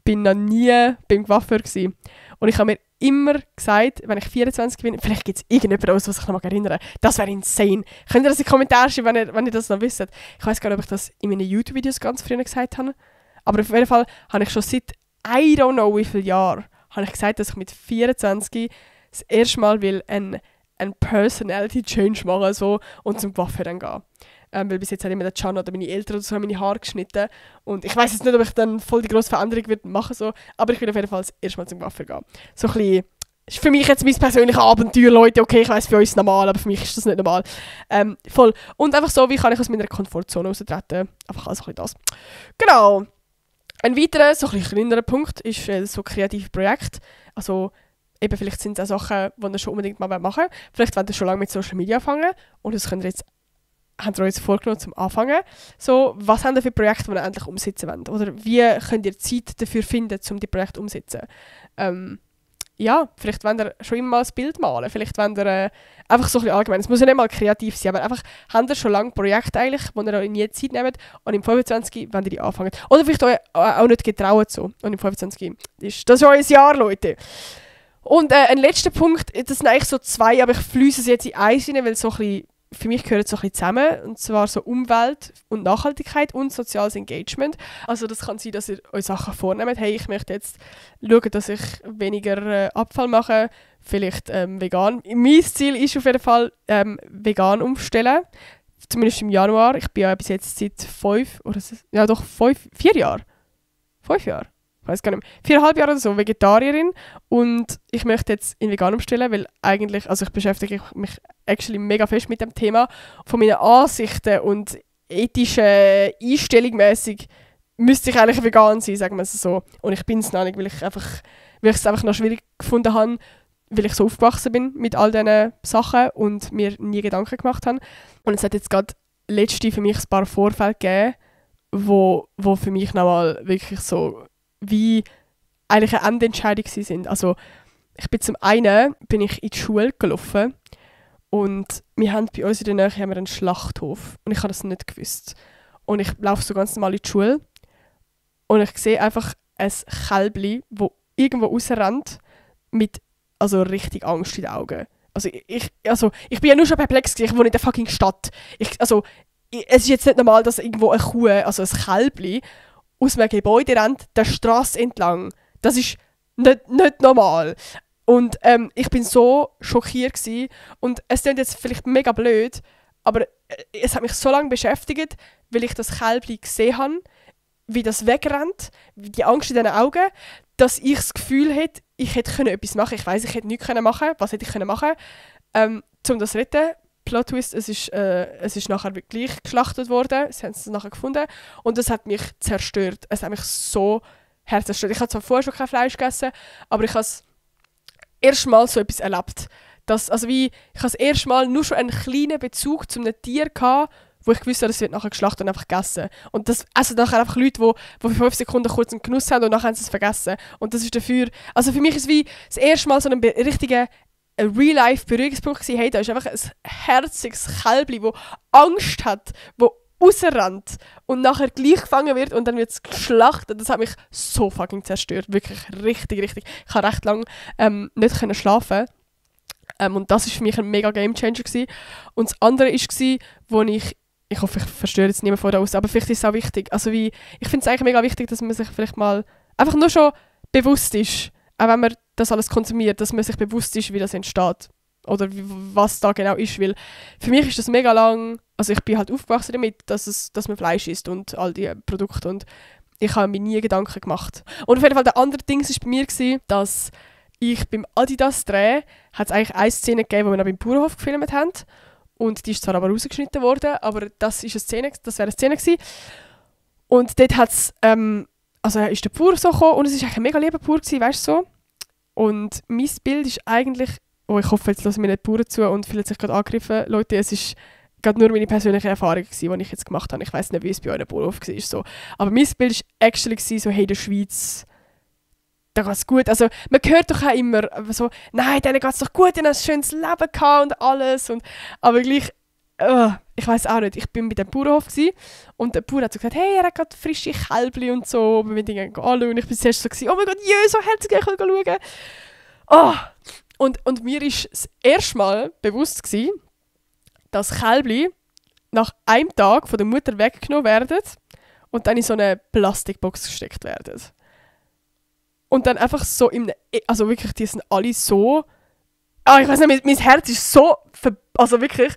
bin noch nie beim Coiffeur gewesen. Und ich habe mir immer gesagt, wenn ich 24 bin, vielleicht gibt es irgendjemand aus, was sich noch mal erinnern. Das wäre insane. Könnt ihr das in die Kommentare schreiben, wenn ihr das noch wisst? Ich weiß gar nicht, ob ich das in meinen YouTube-Videos ganz früher gesagt habe. Aber auf jeden Fall habe ich schon seit I don't know wie viele Jahren habe ich gesagt, dass ich mit 24 das erste Mal will einen Personality Change machen so, und zum Coiffeur dann gehen. Weil bis jetzt hat immer der Can oder meine Eltern oder so meine Haare geschnitten. Und ich weiß jetzt nicht, ob ich dann voll die grosse Veränderung machen so, aber ich will auf jeden Fall das erste Mal zum Coiffeur gehen. So ein bisschen, ist für mich jetzt mein persönliches Abenteuer, Leute. Okay, ich weiss, für euch ist es normal, aber für mich ist das nicht normal. Voll. Und einfach so, wie kann ich aus meiner Komfortzone raustreten? Einfach also ein bisschen das. Genau. Ein weiterer, so ein bisschen kleinerer Punkt ist so kreative Projekte. Also eben vielleicht sind es auch Sachen, die ihr schon unbedingt mal machen wollt. Vielleicht wollt ihr schon lange mit Social Media anfangen und das habt ihr euch jetzt vorgenommen zum Anfangen. So, was habt ihr für Projekte, die ihr endlich umsetzen wollt? Oder wie könnt ihr Zeit dafür finden, um die Projekte umzusetzen? ja, vielleicht wollt ihr schon immer mal ein Bild malen, vielleicht wollt ihr einfach so ein bisschen allgemein, es muss ja nicht mal kreativ sein, aber einfach, habt ihr schon lange Projekte eigentlich, wo ihr in jeder Zeit nehmt und im 25. wenn ihr die anfangen. Oder vielleicht euch auch nicht getraut so. Und im 25. ist das euer Jahr, Leute. Und ein letzter Punkt, das sind eigentlich so 2, aber ich fließe es jetzt in eins rein, weil so ein bisschen, für mich gehört es so ein bisschen zusammen. Und zwar so Umwelt und Nachhaltigkeit und soziales Engagement. Also das kann sein, dass ihr euch Sachen vornehmt. Hey, ich möchte jetzt schauen, dass ich weniger Abfall mache, vielleicht vegan. Mein Ziel ist auf jeden Fall vegan umstellen. Zumindest im Januar. Ich bin ja bis jetzt seit 4 Jahren. 5 Jahre? Ich weiß gar nicht mehr. 4,5 Jahre oder so Vegetarierin. Und ich möchte jetzt in vegan umstellen, weil eigentlich, also ich beschäftige mich actually mega fest mit dem Thema. Von meinen Ansichten und ethischen Einstellung mäßig müsste ich eigentlich vegan sein, sagen wir es so. Und ich bin es noch nicht, weil ich es einfach noch schwierig gefunden habe, weil ich so aufgewachsen bin mit all diesen Sachen und mir nie Gedanken gemacht habe. Und es hat jetzt gerade letzte für mich ein paar Vorfälle gegeben, wo für mich nochmal wirklich so wie eigentlich eine Endentscheidung sind. Also ich bin zum einen in die Schule gelaufen und wir haben bei uns in der Nähe einen Schlachthof und ich habe das nicht gewusst. Und ich laufe so ganz normal in die Schule und ich sehe einfach ein Kälbli, das irgendwo rausrennt mit also richtig Angst in den Augen. Also ich bin ja nur schon perplex gewesen, ich wohne in der fucking Stadt. Es ist jetzt nicht normal, dass irgendwo eine Kuh, also ein Kälbli, aus einem Gebäude rennt, der Straße entlang. Das ist nicht normal. Und ich bin so schockiert gewesen. Und es klingt jetzt vielleicht mega blöd, aber es hat mich so lange beschäftigt, weil ich das Kälbli gesehen habe, wie das wegrennt, die Angst in den Augen, dass ich das Gefühl hätte, ich hätte etwas machen können. Ich weiss, ich hätte nichts machen können. Was hätte ich machen können? Um das zu retten? Plot Twist, es ist nachher wirklich geschlachtet worden. Sie haben es nachher gefunden. Und das hat mich zerstört. Es hat mich so zerstört. Ich habe zwar vorher schon kein Fleisch gegessen, aber ich habe das erste Mal so etwas erlebt. Ich habe das erste Mal nur schon einen kleinen Bezug zu einem Tier gehabt, wo ich gewusst habe, es wird nachher geschlachtet und einfach gegessen. Und das essen nachher einfach Leute, die für 5 Sekunden kurz einen Genuss haben und nachher haben sie es vergessen. Und das ist dafür, also für mich ist es wie das erste Mal so ein richtiger Real-Life-Berührungspunkt gewesen. Hey, da ist einfach ein herziges Kälbli, das Angst hat, das rausrennt und nachher gleich gefangen wird und dann wird es geschlachtet. Das hat mich so fucking zerstört. Wirklich richtig, richtig. Ich konnte recht lange nicht schlafen. Und das war für mich ein mega Gamechanger gewesen. Und das andere war, wo ich hoffe, ich verstöre jetzt niemand von da aus, aber vielleicht ist es auch wichtig. Also ich finde es eigentlich mega wichtig, dass man sich vielleicht mal einfach nur schon bewusst ist, auch wenn man das alles konsumiert, dass man sich bewusst ist, wie das entsteht. Oder was da genau ist. Weil für mich ist das mega lang, also ich bin halt aufgewachsen damit, dass man Fleisch isst und all diese Produkte. Und ich habe mir nie Gedanken gemacht. Und auf jeden Fall der andere Ding war bei mir, dass ich beim Adidas-Dreh hat es eigentlich eine Szene gegeben, die wir noch beim Bauernhof gefilmt haben. Und die ist zwar aber rausgeschnitten worden, aber das wäre eine Szene gewesen. Und dort hat es, ist der Bauer so gekommen und es war eigentlich ein mega lieber Bauer gewesen, weißt du so. Und mein Bild ist eigentlich, ich hoffe, jetzt hören mir nicht die Bauern zu und fühlen sich gerade angegriffen. Leute, es ist gerade nur meine persönliche Erfahrung gewesen, die ich jetzt gemacht habe. Ich weiss nicht, wie es bei euch im Bauernhof war. So. Aber mein Bild war actually so, hey, in der Schweiz, da geht es gut. Also man hört doch auch immer so, nein, denen geht es doch gut, die haben ein schönes Leben gehabt und alles. Aber gleich, ich weiss auch nicht, ich bin bei dem Bauernhof gewesen, und der Bauer hat so gesagt, hey, er hat gerade frische Kälbli und so, wir wollen ihn anschauen. Und ich war zuerst so, oh mein Gott, so herzig, ich will schauen. Oh. Und mir war das erste Mal bewusst gewesen, dass Kälbli nach einem Tag von der Mutter weggenommen werden und dann in so eine Plastikbox gesteckt werden. Und dann einfach so also wirklich, die sind alle so, ich weiß nicht, mein Herz ist so, also wirklich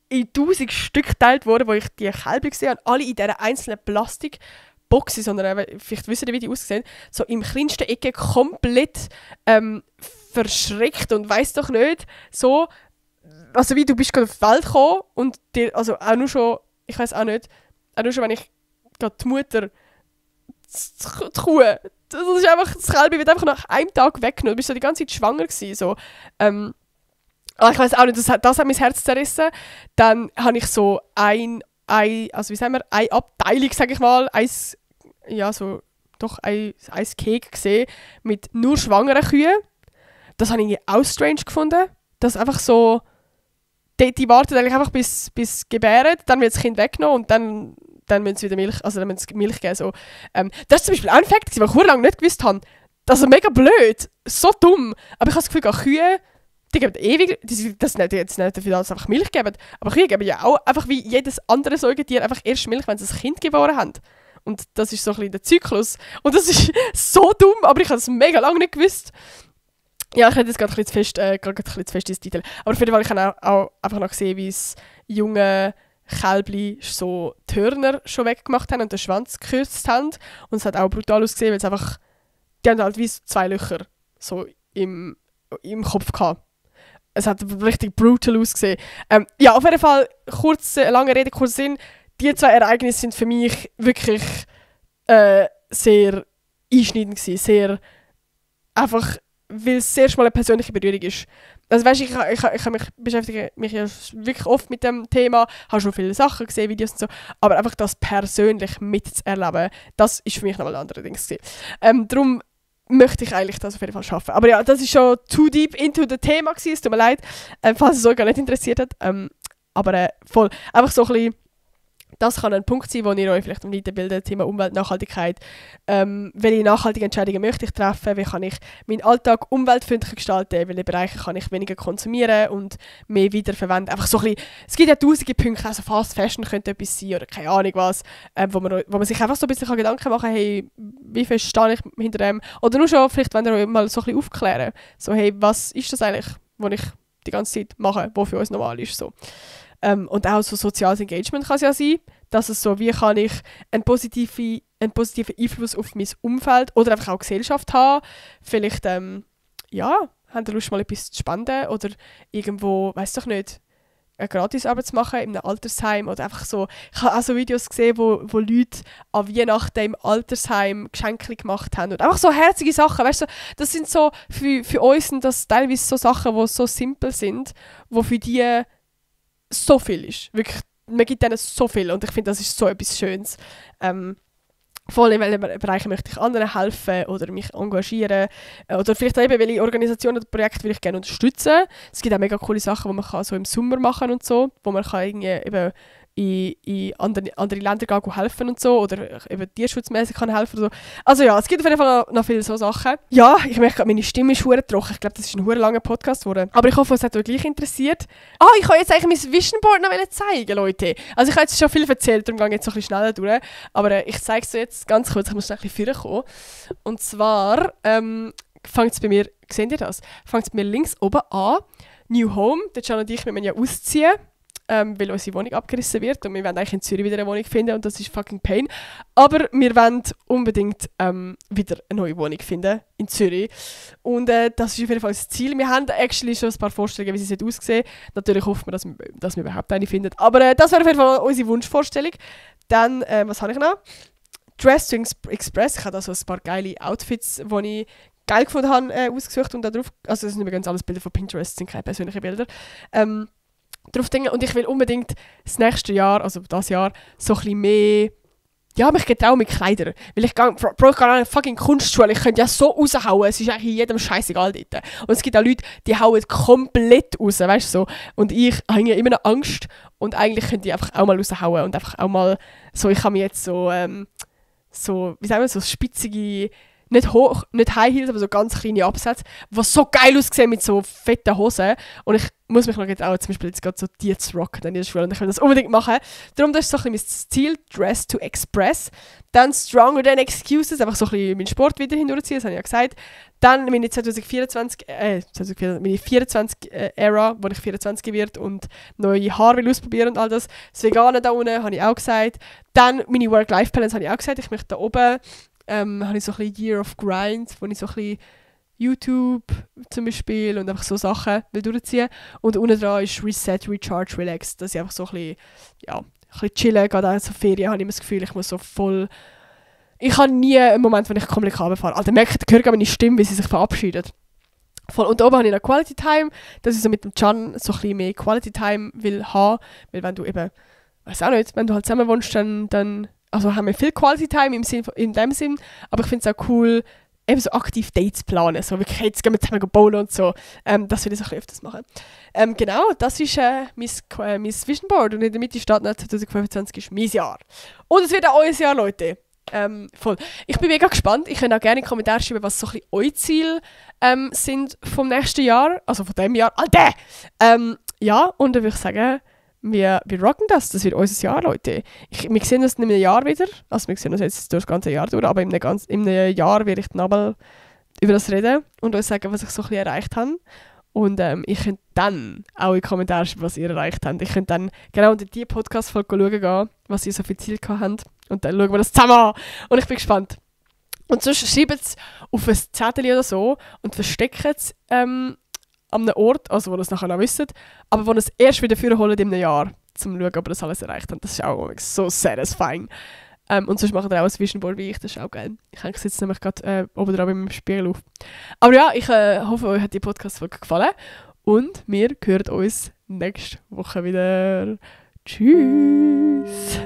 in 1000 Stück geteilt worden, wo ich die Kälber gesehen habe, alle in dieser einzelnen Plastikbox, sondern vielleicht wissen ihr, wie die aussehen, so im kleinsten Ecke komplett verschreckt und weiss doch nicht, so, also wie du bist gerade auf die Welt gekommen und dir, also auch nur schon, ich weiss auch nicht, auch nur schon, wenn ich gerade die Mutter, die Kuh, das ist einfach, das Kälbchen wird einfach nach einem Tag weggenommen. Du bist so die ganze Zeit schwanger gewesen, so. Ich weiß auch nicht, das hat mein Herz zerrissen. Dann habe ich so eine Abteilung, sage ich mal, ein Keg gesehen mit nur schwangeren Kühen. Das habe ich irgendwie auch strange gefunden. Dass einfach so, die warten eigentlich einfach bis gebären, dann wird das Kind weggenommen und dann müssen sie wieder Milch, also dann müssen sie Milch geben. So. Das ist zum Beispiel auch ein Fakt, den ich lange nicht gewusst habe. Das ist mega blöd, so dumm. Aber ich habe das Gefühl, Kühe, die geben ewig, das sind jetzt nicht dafür, dass sie einfach Milch geben, aber Kühe geben ja auch einfach wie jedes andere Säugetier einfach erst Milch, wenn sie ein Kind geboren haben. Und das ist so ein bisschen der Zyklus. Und das ist so dumm, aber ich habe es mega lange nicht gewusst. Ja, ich hätte jetzt gerade ein bisschen zu fest ins Detail. Aber auf jeden Fall, ich habe auch einfach noch gesehen, wie es junge Kälbli so die Hörner schon weggemacht haben und den Schwanz gekürzt haben. Und es hat auch brutal ausgesehen, weil es einfach, die haben halt wie so 2 Löcher so im Kopf gehabt. Es hat richtig brutal ausgesehen. Ja, auf jeden Fall, lange Rede, kurzer Sinn. Die 2 Ereignisse sind für mich wirklich sehr einschneidend gewesen. Sehr einfach, weil es sehr mal eine persönliche Berührung ist. Also weißt, ich beschäftige mich ja wirklich oft mit dem Thema, habe schon viele Sachen gesehen, Videos und so, aber einfach das persönlich mitzuerleben, das ist für mich nochmal ein anderes Ding gewesen. Darum möchte ich eigentlich das auf jeden Fall schaffen. Aber ja, das ist schon too deep into the Thema gewesen, es tut mir leid, falls es euch gar nicht interessiert hat. Aber voll, einfach so ein bisschen, das kann ein Punkt sein, wo ihr euch vielleicht weiterbildet, Thema Umwelt, Nachhaltigkeit. Welche nachhaltigen Entscheidungen möchte ich treffen? Wie kann ich meinen Alltag umweltfreundlicher gestalten? Welche Bereiche kann ich weniger konsumieren und mehr wiederverwenden? Einfach so ein bisschen, es gibt ja tausende Punkte, also Fast Fashion könnte etwas sein oder keine Ahnung was, wo man sich einfach so ein bisschen Gedanken machen kann, hey, wie viel stehe ich hinter dem? Oder nur schon, vielleicht, wenn ihr euch mal so ein bisschen aufklären. So, hey, was ist das eigentlich, was ich die ganze Zeit mache, was für uns normal ist? So. Und auch so soziales Engagement kann es ja sein, dass es so, wie kann ich einen positiven Einfluss auf mein Umfeld oder einfach auch Gesellschaft haben. Vielleicht, ja, habt ihr Lust, mal etwas zu spenden oder irgendwo, weiss doch nicht, eine Gratisarbeit zu machen in einem Altersheim oder einfach so. Ich habe auch so Videos gesehen, wo Leute an Weihnachten im Altersheim Geschenke gemacht haben und einfach so herzige Sachen, weißt du, das sind so, für uns sind das teilweise so Sachen, die so simpel sind, wo für die so viel ist. Wirklich, man gibt denen so viel und ich finde, das ist so etwas Schönes. Voll in welchen Bereichen möchte ich anderen helfen oder mich engagieren oder vielleicht eben, welche Organisationen oder Projekte will ich gerne unterstützen. Es gibt auch mega coole Sachen, die man kann so im Sommer machen und so, wo man kann irgendwie eben in andere Länder gehen helfen und so oder eben tierschutzmäßig kann helfen oder so. Also ja, es gibt auf jeden Fall noch viele so Sachen. Ja, ich merke gerade, meine Stimme ist verdammt trocken. Ich glaube, das ist ein verdammt langer Podcast geworden. Aber ich hoffe, es hat euch gleich interessiert. Ich kann jetzt eigentlich mein Vision Board noch zeigen, Leute. Also ich habe jetzt schon viel erzählt, darum gehe ich jetzt so ein bisschen schneller durch. Aber ich zeige es jetzt ganz kurz, ich muss schnell ein bisschen vorkommen. Und zwar fängt es bei mir, seht ihr das? Fängt es bei mir links oben an. New Home, dort Can und ich, wir müssen ja ausziehen. Weil unsere Wohnung abgerissen wird und wir wollen eigentlich in Zürich wieder eine Wohnung finden und das ist fucking pain. Aber wir wollen unbedingt wieder eine neue Wohnung finden in Zürich. Und das ist auf jeden Fall das Ziel. Wir haben actually schon ein paar Vorstellungen, wie sie aussehen. Natürlich hoffen wir, dass wir überhaupt eine finden. Aber das wäre auf jeden Fall unsere Wunschvorstellung. Dann, was habe ich noch? Dress to Express. Ich habe da so ein paar geile Outfits, die ich geil gefunden habe, ausgesucht und da drauf. Also das sind übrigens alles Bilder von Pinterest, das sind keine persönlichen Bilder. Drauf denken. Und ich will unbedingt das nächste Jahr, also das Jahr, so ein bisschen mehr, ja, mich getrauen mit Kleidern. Weil ich gehe an eine fucking Kunstschule, ich könnte ja so raushauen, es ist eigentlich jedem scheißegal dort. Und es gibt auch Leute, die hauen komplett raus, weißt du so. Und ich habe immer noch Angst und eigentlich könnte ich einfach auch mal raushauen und einfach auch mal, so, ich habe mir jetzt so, wie sagen wir, so spitzige, nicht High Heels, aber so ganz kleine Absätze, die so geil aussehen mit so fetten Hosen. Und ich muss mich noch jetzt auch zum Beispiel jetzt gerade so die zu rocken in der Schule und ich will das unbedingt machen. Darum, das ist so ein bisschen mein Ziel, Dress to Express. Dann Stronger Than Excuses, einfach so ein bisschen meinen Sport wieder hindurchziehen, das habe ich ja gesagt. Dann meine 2024 Era, wo ich 24 wird und neue Haare will ausprobieren und all das. Das Vegane da unten, habe ich auch gesagt. Dann meine Work-Life-Balance habe ich auch gesagt. Ich möchte da oben habe ich so ein bisschen Year of Grind, wo ich so ein bisschen YouTube zum Beispiel und einfach so Sachen will durchziehen. Und unten dran ist Reset, Recharge, Relax, dass ich einfach so ein bisschen, ja, ein bisschen chillen, gerade auch so Ferien habe ich immer das Gefühl, ich muss so voll... Ich habe nie einen Moment, wo ich komplett runterfahre. Also merkt, hört meine Stimme, wie sie sich verabschiedet. Voll. Und oben habe ich noch Quality Time, dass ich so mit dem Can so ein bisschen mehr Quality Time will haben, weil wenn du eben, weiß auch nicht, wenn du halt zusammen wohnst, dann also haben wir viel Quality Time in dem Sinn, aber ich finde es auch cool, eben so aktiv Dates planen. So wirklich, jetzt gehen wir zusammen bowlen und so. Das will ich so ein bisschen öfters machen. Genau, das ist mein Vision Board. Und in der Mitte steht noch 2025 ist mein Jahr. Und es wird auch euer Jahr, Leute. Voll. Ich bin mega gespannt. Ich könnt auch gerne in die Kommentare schreiben, was so ein bisschen eure Ziele sind vom nächsten Jahr. Also von diesem Jahr. Alter! Ja, und dann würde ich sagen, wir rocken das. Das wird unser Jahr, Leute. Wir sehen uns in einem Jahr wieder. Also wir sehen uns jetzt durch das ganze Jahr durch, aber in einem Jahr werde ich dann mal über das reden und euch sagen, was ich so ein bisschen erreicht habe. Und ich könnt dann auch in die Kommentare schreiben, was ihr erreicht habt. Ich könnt dann genau unter diese Podcast-Folge schauen, was ihr so viel Ziel gehabt habt. Und dann schauen wir das zusammen an. Und ich bin gespannt. Und sonst schreibt es auf ein Zettel oder so und versteckt es an einem Ort, also wo ihr es nachher noch wisst, aber wo ihr es erst wieder vorholt in einem Jahr, um zu schauen, ob ihr das alles erreicht habt. Das ist auch so satisfying. Und sonst macht ihr auch ein Vision Board wie ich, das ist auch geil. Ich hänge es jetzt nämlich gerade oben drauf in meinem Spiegel auf. Aber ja, ich hoffe, euch hat die Podcast-Folge gefallen und wir hören uns nächste Woche wieder. Tschüss!